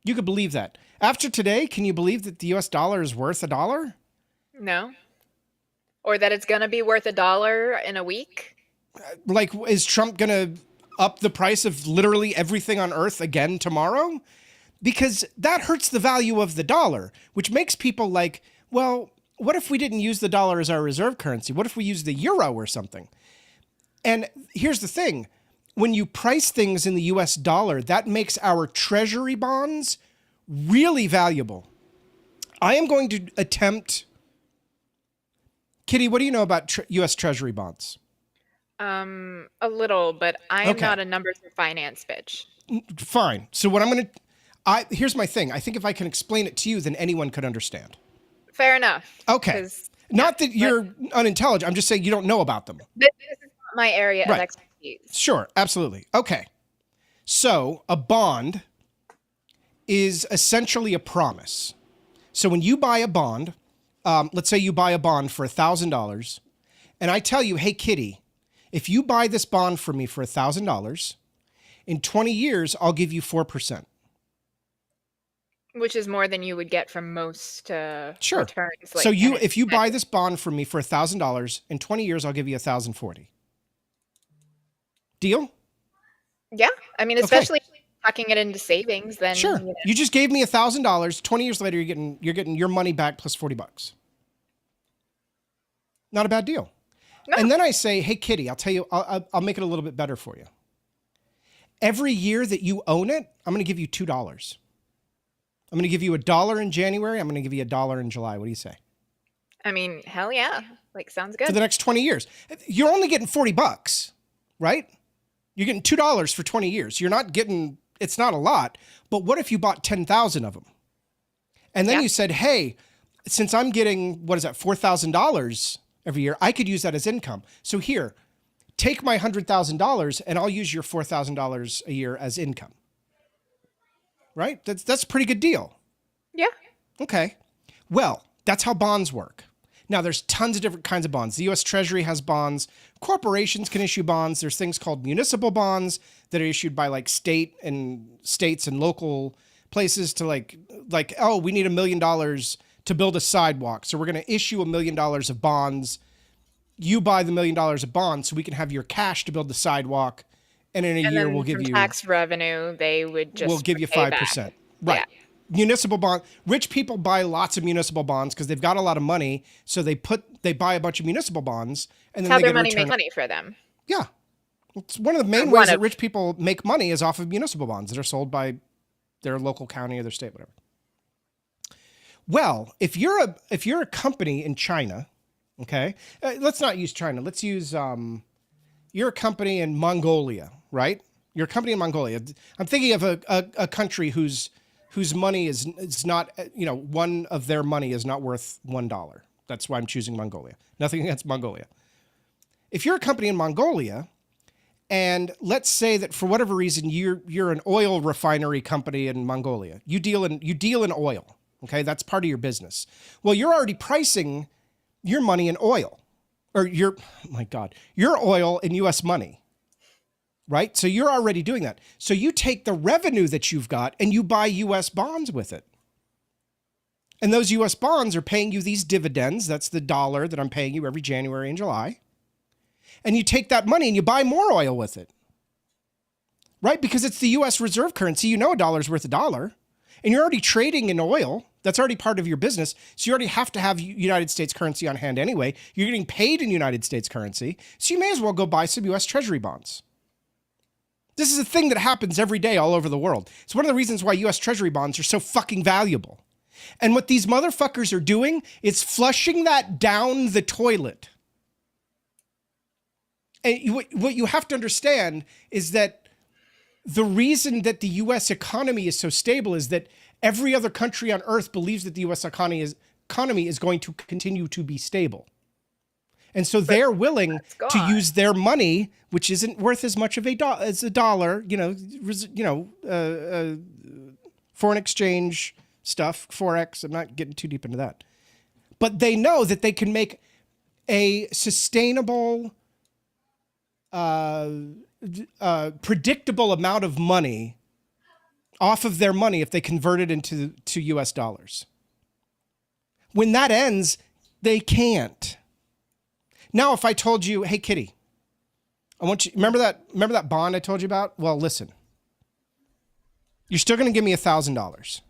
You could believe that. After today, can you believe that the US dollar is worth $1? No. Or that it's going to be worth $1 in a week? Like, is Trump going to up the price of literally everything on Earth again tomorrow? Because that hurts the value of the dollar, which makes people like, well, what if we didn't use the dollar as our reserve currency? What if we use the euro or something? And here's the thing. When you price things in the US dollar, that makes our treasury bonds really valuable. I am going to attempt... Kitty, what do you know about US treasury bonds? A little, but I am Okay. not a numbers or finance bitch. Fine. So what I'm going to... here's my thing. I think if I can explain it to you, then anyone could understand. Fair enough. Okay. Not that you're unintelligent. I'm just saying you don't know about them. This is not my area of expertise. Sure. Absolutely. Okay. So a bond is essentially a promise. So when you buy a bond, let's say you buy a bond for $1,000, and I tell you, hey, Kitty, if you buy this bond for me for $1,000, in 20 years, I'll give you 4%. Which is more than you would get from most Sure. returns. So if you buy this bond from me for $1,000, in 20 years, I'll give you $1,040. Deal? Yeah. I mean, especially tucking it into savings, then sure. You just gave me $1,000. 20 years later, you're getting your money back plus $40. Not a bad deal. No. And then I say, hey, Kitty, I'll tell you, I'll make it a little bit better for you. Every year that you own it, I'm going to give you $2. I'm going to give you $1 in January. I'm going to give you $1 in July. What do you say? I mean, hell yeah. Like, sounds good. For the next 20 years. You're only getting $40, right? You're getting $2 for 20 years. You're not getting, it's not a lot, but what if you bought 10,000 of them? And then you said, hey, since I'm getting, what is that, $4,000 every year, I could use that as income. So here, take my $100,000 and I'll use your $4,000 a year as income. Right? That's a pretty good deal. Yeah. Okay. Well, that's how bonds work. Now, there's tons of different kinds of bonds. The U.S. Treasury has bonds. Corporations can issue bonds. There's things called municipal bonds that are issued by like states and local places to like, oh, we need $1 million to build a sidewalk. So we're going to issue $1 million of bonds. You buy the $1 million of bonds so we can have your cash to build the sidewalk. And in a year, we'll give you tax revenue. They would just we'll give you 5%. Back. Right. Yeah. Municipal bond. Rich people buy lots of municipal bonds because they've got a lot of money. So they buy a bunch of municipal bonds, and then how they their get money make money for them. Yeah, it's one of the main ways that rich people make money is off of municipal bonds that are sold by their local county or their state, whatever. Well, if you're a company in China, okay, let's not use China. Let's use you're a company in Mongolia, right? You're a company in Mongolia. I'm thinking of a country whose money is not, one of their money is not worth $1. That's why I'm choosing Mongolia. Nothing against Mongolia. If you're a company in Mongolia, and let's say that for whatever reason you're an oil refinery company in Mongolia, you deal in oil, okay? That's part of your business. Well, you're already pricing your money in oil, or your oil in U.S. money. Right? So you're already doing that. So you take the revenue that you've got and you buy U.S. bonds with it. And those U.S. bonds are paying you these dividends. That's the dollar that I'm paying you every January and July. And you take that money and you buy more oil with it. Right? Because it's the U.S. reserve currency. You know $1 worth $1. And you're already trading in oil. That's already part of your business. So you already have to have United States currency on hand anyway. You're getting paid in United States currency. So you may as well go buy some U.S. Treasury bonds. This is a thing that happens every day all over the world. It's one of the reasons why U.S. Treasury bonds are so fucking valuable. And what these motherfuckers are doing is flushing that down the toilet. And what you have to understand is that the reason that the U.S. economy is so stable is that every other country on earth believes that the U.S. economy is going to continue to be stable. And so they're willing to use their money, which isn't worth as much as a dollar, foreign exchange stuff, Forex. I'm not getting too deep into that. But they know that they can make a sustainable, predictable amount of money off of their money if they convert it into US dollars. When that ends, they can't. Now, if I told you, hey, Kitty, I want you, remember that bond I told you about? Well, listen, you're still going to give me $1,000.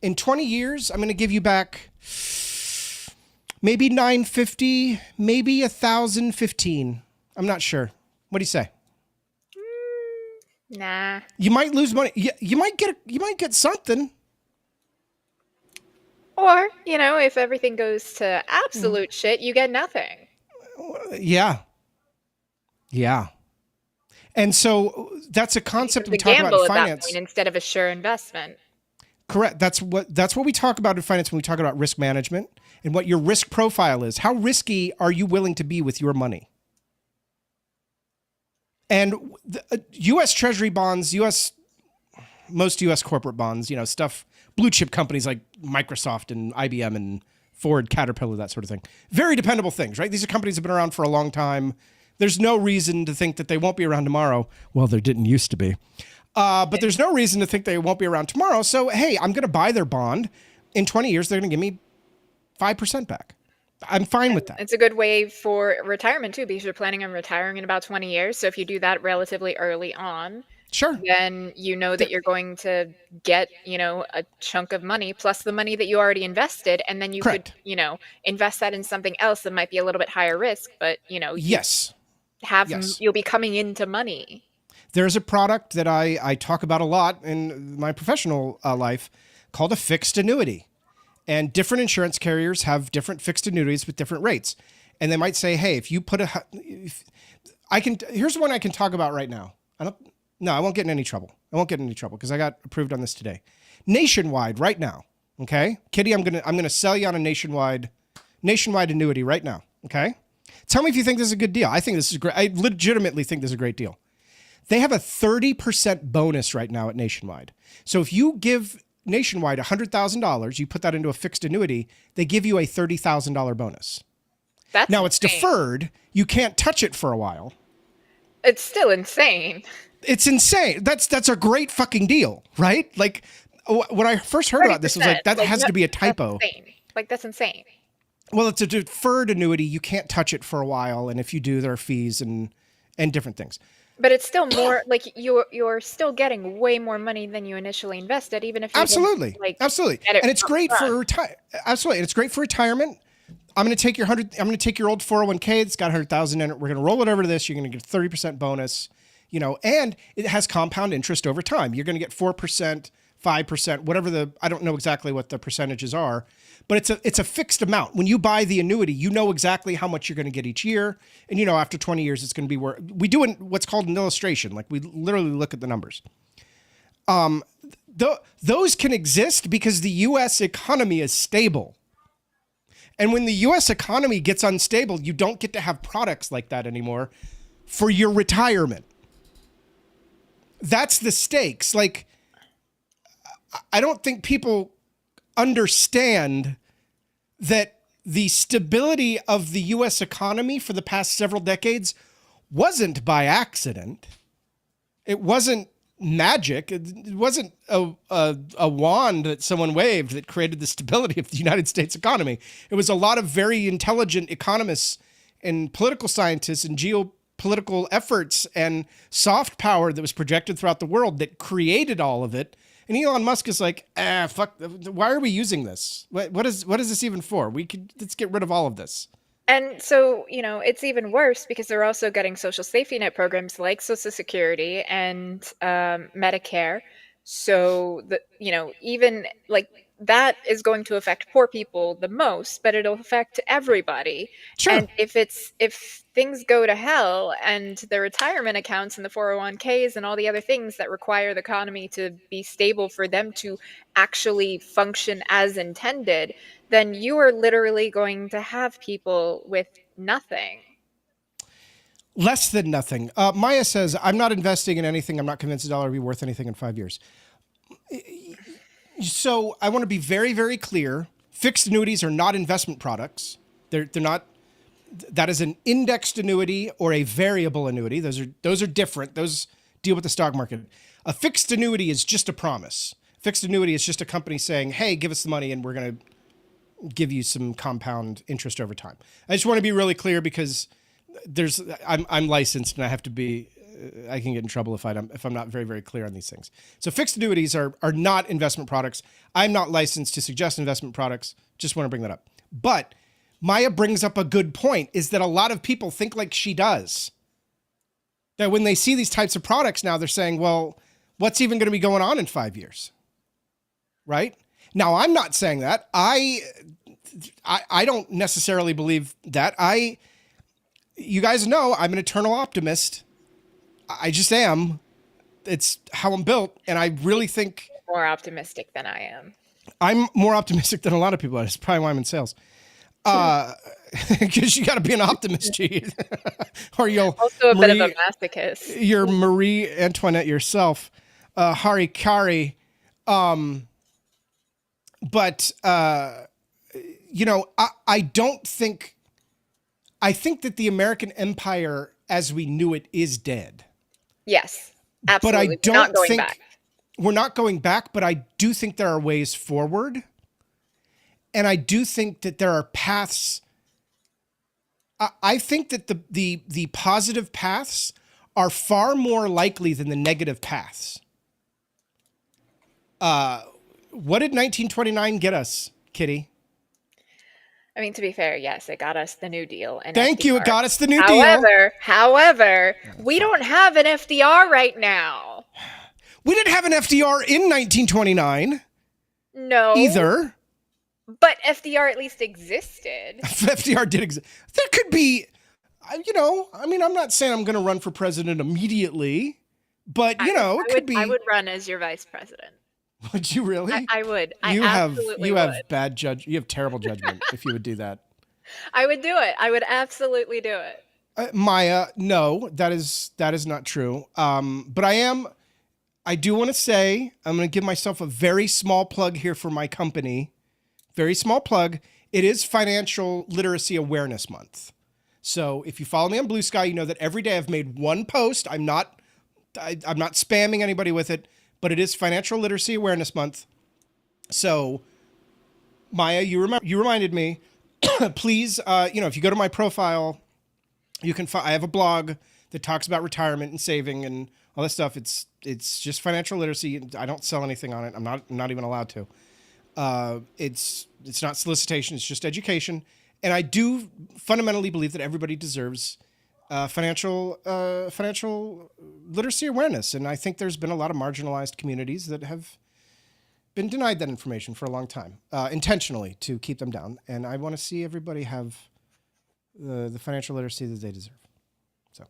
In 20 years, I'm going to give you back maybe $950, maybe $1,015. I'm not sure. What do you say? Nah. You might lose money. You might get something. Or, if everything goes to absolute shit, you get nothing. Yeah. Yeah. And so that's a concept we talk about in finance. That point instead of a sure investment. Correct. That's what we talk about in finance when we talk about risk management and what your risk profile is. How risky are you willing to be with your money? And U.S. Treasury bonds, most U.S. corporate bonds, stuff, blue chip companies like Microsoft and IBM and Ford, Caterpillar, that sort of thing. Very dependable things, right? These are companies that have been around for a long time. There's no reason to think that they won't be around tomorrow. Well, there didn't used to be. But there's no reason to think they won't be around tomorrow. So, hey, I'm going to buy their bond. In 20 years, they're going to give me 5% back. I'm fine with that. It's a good way for retirement, too, because you're planning on retiring in about 20 years. So if you do that relatively early on, sure, then you know that you're going to get, a chunk of money plus the money that you already invested. And then you correct. could, invest that in something else that might be a little bit higher risk. But, yes, you'll be coming into money. There's a product that I talk about a lot in my professional life called a fixed annuity. And different insurance carriers have different fixed annuities with different rates. And they might say, hey, if you put here's one I can talk about right now. I won't get in any trouble. I won't get in any trouble because I got approved on this today. Nationwide right now. Okay. Kitty, I'm going to sell you on a nationwide annuity right now. Okay. Tell me if you think this is a good deal. I think this is great. I legitimately think this is a great deal. They have a 30% bonus right now at Nationwide. So if you give Nationwide $100,000, you put that into a fixed annuity, they give you a $30,000 bonus. That's now insane. It's deferred. You can't touch it for a while. It's still insane. It's insane. That's a great fucking deal, right? Like when I first heard about this, I was like, that has to be a typo. That's insane. Well, it's a deferred annuity. You can't touch it for a while. And if you do, there are fees and different things. But it's still more like you're still getting way more money than you initially invested, even if you absolutely. And it's great for absolutely, and it's great for retirement. I'm going to take your old 401k that's got 100,000 in it. We're going to roll it over to this. You're going to get a 30% bonus, and it has compound interest over time. You're going to get 4%, 5%, whatever I don't know exactly what the percentages are, but it's a fixed amount. When you buy the annuity, you know exactly how much you're going to get each year. And, after 20 years, it's going to be where we do what's called an illustration. Like we literally look at the numbers. Those can exist because the U.S. economy is stable. And when the U.S. economy gets unstable, you don't get to have products like that anymore for your retirement. That's the stakes. Like, I don't think people understand that the stability of the U.S. economy for the past several decades wasn't by accident. It wasn't magic. It wasn't a wand that someone waved that created the stability of the United States economy. It was a lot of very intelligent economists and political scientists and geopolitical efforts and soft power that was projected throughout the world that created all of it. And Elon Musk is like, fuck, why are we using this? What is this even for? Let's get rid of all of this. And so, it's even worse because they're also getting social safety net programs like Social Security and Medicare. So, even like that is going to affect poor people the most, but it'll affect everybody. Sure. And if things go to hell and the retirement accounts and the 401ks and all the other things that require the economy to be stable for them to actually function as intended, then you are literally going to have people with nothing. Less than nothing. Maya says, I'm not investing in anything. I'm not convinced the dollar will be worth anything in 5 years. So I want to be very, very clear. Fixed annuities are not investment products. They're not. That is an indexed annuity or a variable annuity. Those are different. Those deal with the stock market. A fixed annuity is just a promise. Fixed annuity is just a company saying, hey, give us the money and we're going to give you some compound interest over time. I just want to be really clear because I'm licensed and I have to be. I can get in trouble if I'm not very, very clear on these things. So fixed annuities are not investment products. I'm not licensed to suggest investment products. Just want to bring that up. But Maya brings up a good point, is that a lot of people think like she does. That when they see these types of products now, they're saying, well, what's even going to be going on in 5 years? Right? Now, I'm not saying that. I don't necessarily believe that. You guys know I'm an eternal optimist. I just am. It's how I'm built. And I really think More optimistic than I am. I'm more optimistic than a lot of people. That's probably why I'm in sales. Because you got to be an optimist, G. Or you'll Also a bit of a masochist. You're Marie Antoinette yourself. Hari Kari. But, you know, I don't think, I think that the American empire as we knew it is dead. Yes, absolutely. But I We're don't not going think back. we're not going back, but I do think there are ways forward. And I do think that there are paths. I think that the positive paths are far more likely than the negative paths. What did 1929 get us, Kitty? I mean, to be fair, yes, it got us the New Deal. And Thank you. FDR. It got us the New Deal. However, we don't have an FDR right now. We didn't have an FDR in 1929. No. Either. But FDR at least existed. FDR did exist. There could be, you know, I mean, I'm not saying I'm going to run for president immediately, but, you know, it could be. I would run as your vice president. Would you really? I would. You have would. bad judge. You have terrible judgment if you would do that. I would do it. I would absolutely do it. Maya, no, that is not true. But I do want to say, I'm going to give myself a very small plug here for my company. Very small plug. It is Financial Literacy Awareness Month. So if you follow me on Blue Sky, you know that every day I've made one post. I'm not spamming anybody with it, but it is Financial Literacy Awareness Month. So Maya, you reminded me, please, you know, if you go to my profile, you can I have a blog that talks about retirement and saving and all this stuff. It's just financial literacy. I don't sell anything on it. I'm not even allowed to. It's not solicitation. It's just education. And I do fundamentally believe that everybody deserves financial literacy awareness. And I think there's been a lot of marginalized communities that have been denied that information for a long time, intentionally to keep them down. And I want to see everybody have the financial literacy that they deserve. So,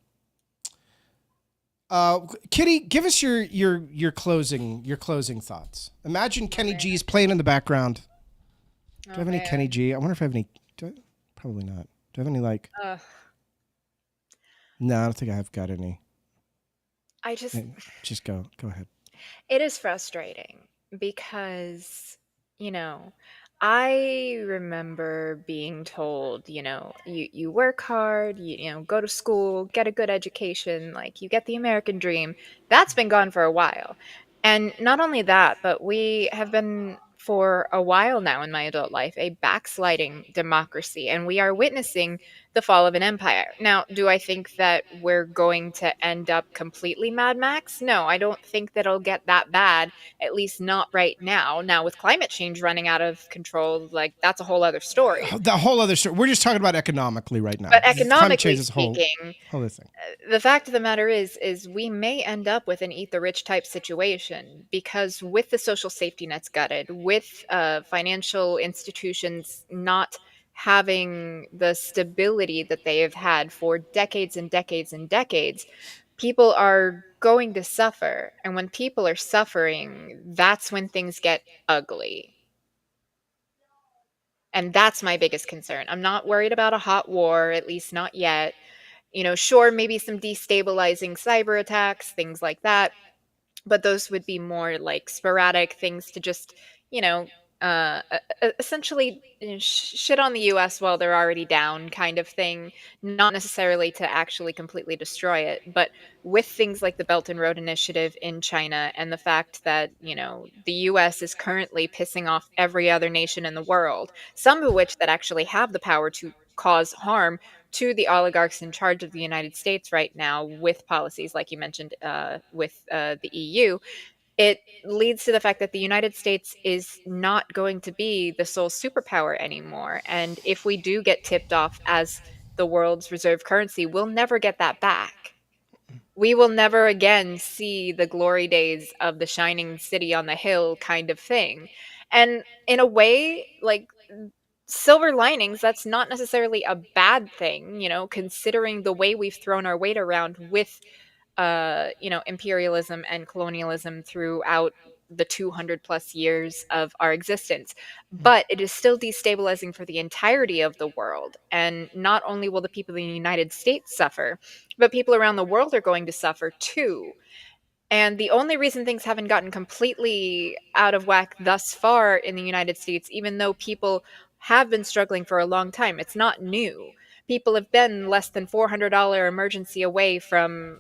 Kitty, give us your closing thoughts. Imagine Kenny G's playing in the background. Do I have any Kenny G? I wonder if I have any. Probably not. Do I have any like? No, I don't think I've got any. Just go ahead. It is frustrating because, you know, I remember being told, you know, you work hard, you know, go to school, get a good education, like you get the American dream. That's been gone for a while. And not only that, but we have been for a while now in my adult life a backsliding democracy, and we are witnessing the fall of an empire. Now, do I think that we're going to end up completely Mad Max? No, I don't think that it'll get that bad, at least not right now. Now, with climate change running out of control, like that's a whole other story. The whole other story. We're just talking about economically right now. But economically speaking, whole other thing. The fact of the matter is we may end up with an eat the rich type situation, because with the social safety nets gutted, with financial institutions not having the stability that they have had for decades and decades and decades, people are going to suffer. And when people are suffering, that's when things get ugly. And that's my biggest concern. I'm not worried about a hot war, at least not yet. You know, sure, maybe some destabilizing cyber attacks, things like that. But those would be more like sporadic things to just, you know, essentially shit on the US while they're already down kind of thing, not necessarily to actually completely destroy it, but with things like the Belt and Road Initiative in China and the fact that, the US is currently pissing off every other nation in the world, some of which that actually have the power to cause harm to the oligarchs in charge of the United States right now with policies like you mentioned with the EU. It leads to the fact that the United States is not going to be the sole superpower anymore. And if we do get tipped off as the world's reserve currency, we'll never get that back. We will never again see the glory days of the shining city on the hill kind of thing. And in a way, like, silver linings, that's not necessarily a bad thing, considering the way we've thrown our weight around with imperialism and colonialism throughout the 200 plus years of our existence. But it is still destabilizing for the entirety of the world. And not only will the people in the United States suffer, but people around the world are going to suffer too. And the only reason things haven't gotten completely out of whack thus far in the United States, even though people have been struggling for a long time, it's not new. People have been less than $400 emergency away from,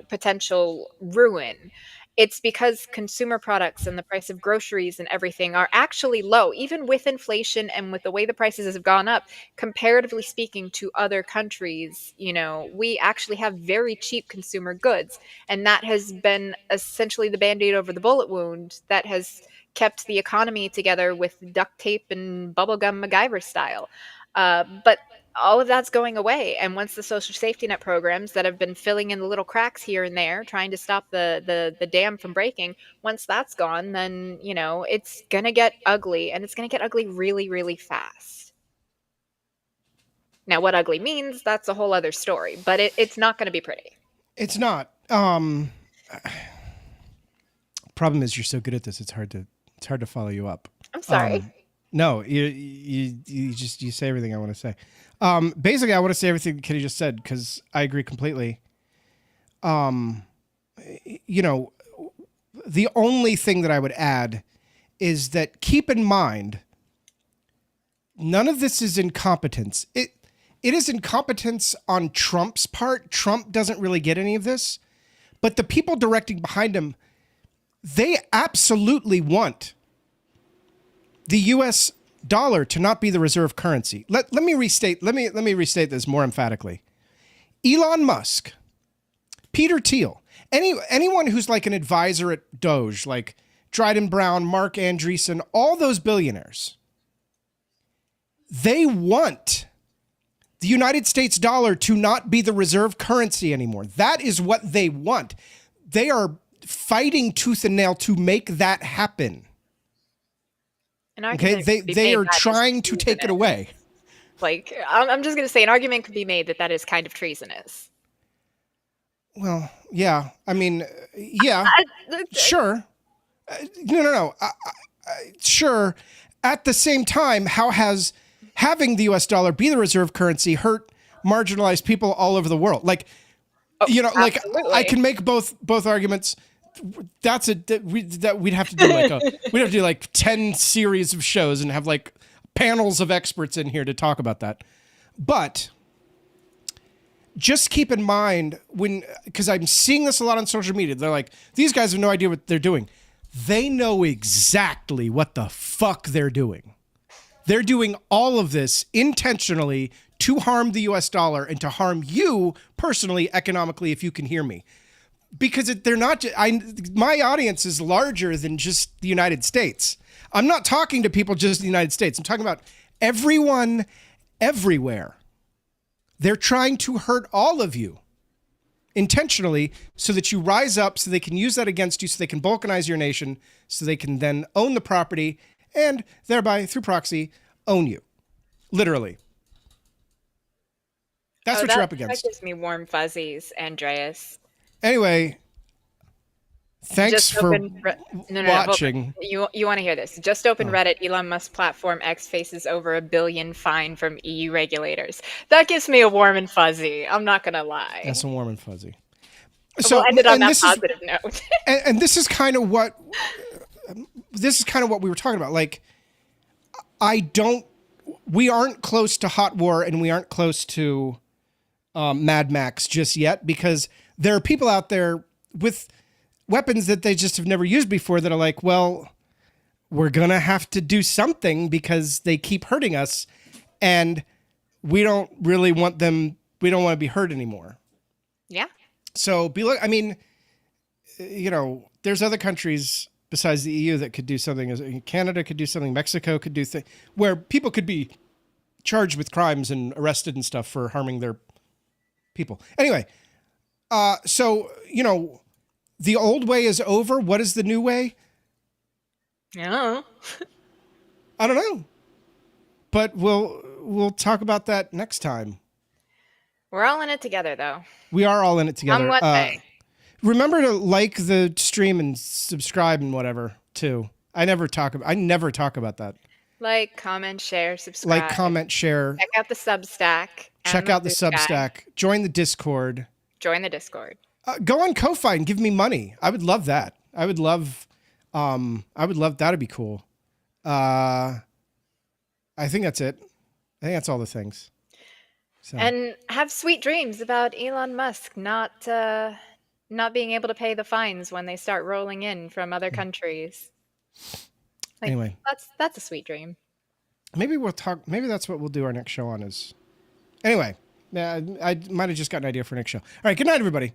potential ruin. It's because consumer products and the price of groceries and everything are actually low, even with inflation and with the way the prices have gone up, comparatively speaking to other countries. We actually have very cheap consumer goods. And that has been essentially the band-aid over the bullet wound that has kept the economy together with duct tape and bubblegum MacGyver style. But all of that's going away. And once the social safety net programs that have been filling in the little cracks here and there, trying to stop the dam from breaking, once that's gone, then, it's going to get ugly, and it's going to get ugly really, really fast. Now, what ugly means, that's a whole other story, but it's not going to be pretty. It's not. Problem is, you're so good at this. It's hard to follow you up. I'm sorry. No, you say everything I want to say. Basically, I want to say everything Kitty just said because I agree completely. The only thing that I would add is that keep in mind, none of this is incompetence. It is incompetence on Trump's part. Trump doesn't really get any of this, but the people directing behind him, they absolutely want the U.S. dollar to not be the reserve currency. Let me restate this more emphatically. Elon Musk, Peter Thiel, anyone who's like an advisor at Doge, like Dryden Brown, Mark Andreessen, all those billionaires, they want the United States dollar to not be the reserve currency anymore. That is what they want. They are fighting tooth and nail to make that happen. Okay, they are trying to take it away. Like, I'm just going to say an argument could be made that is kind of treasonous. Well, yeah. I mean, yeah, sure. No. Sure. At the same time, how has having the U.S. dollar be the reserve currency hurt marginalized people all over the world? Like, like I can make both arguments. We'd have to do like 10 series of shows and have like panels of experts in here to talk about that. But just keep in mind because I'm seeing this a lot on social media, they're like, these guys have no idea what they're doing. They know exactly what the fuck they're doing. They're doing all of this intentionally to harm the US dollar and to harm you personally, economically, if you can hear me. Because they're not. My audience is larger than just the United States. I'm not talking to people just in the United States. I'm talking about everyone, everywhere. They're trying to hurt all of you intentionally so that you rise up, so they can use that against you, so they can balkanize your nation, so they can then own the property and thereby, through proxy, own you. Literally. That's what you're up against. That gives me warm fuzzies, Andreas. Anyway, thanks for watching. You want to hear this? Just open Reddit. Elon Musk platform X faces over $1 billion fine from EU regulators. That gives me a warm and fuzzy. I'm not going to lie. That's a warm and fuzzy. So we'll end it on that positive note. And this is kind of what we were talking about. Like, we aren't close to hot war and we aren't close to Mad Max just yet, because there are people out there with weapons that they just have never used before that are like, well, we're going to have to do something because they keep hurting us and we don't really want them. We don't want to be hurt anymore. Yeah. So I mean, there's other countries besides the EU that could do something. Canada could do something. Mexico could do things where people could be charged with crimes and arrested and stuff for harming their people. Anyway, so, the old way is over. What is the new way? Yeah. I don't know. But we'll talk about that next time. We're all in it together, though. We are all in it together. On what day? Remember to like the stream and subscribe and whatever too. I never talk about that. Like, comment, share, subscribe. Like, comment, share. Check out the Substack. Check out the Substack. Join the Discord. Join the Discord. Go on Ko-Fi and give me money. I would love that. I would love that'd be cool. I think that's it. I think that's all the things. So. And have sweet dreams about Elon Musk not being able to pay the fines when they start rolling in from other countries. Anyway, that's a sweet dream. Maybe we'll talk. Maybe that's what we'll do our next show on is. Anyway, I might have just got an idea for next show. All right. Good night, everybody.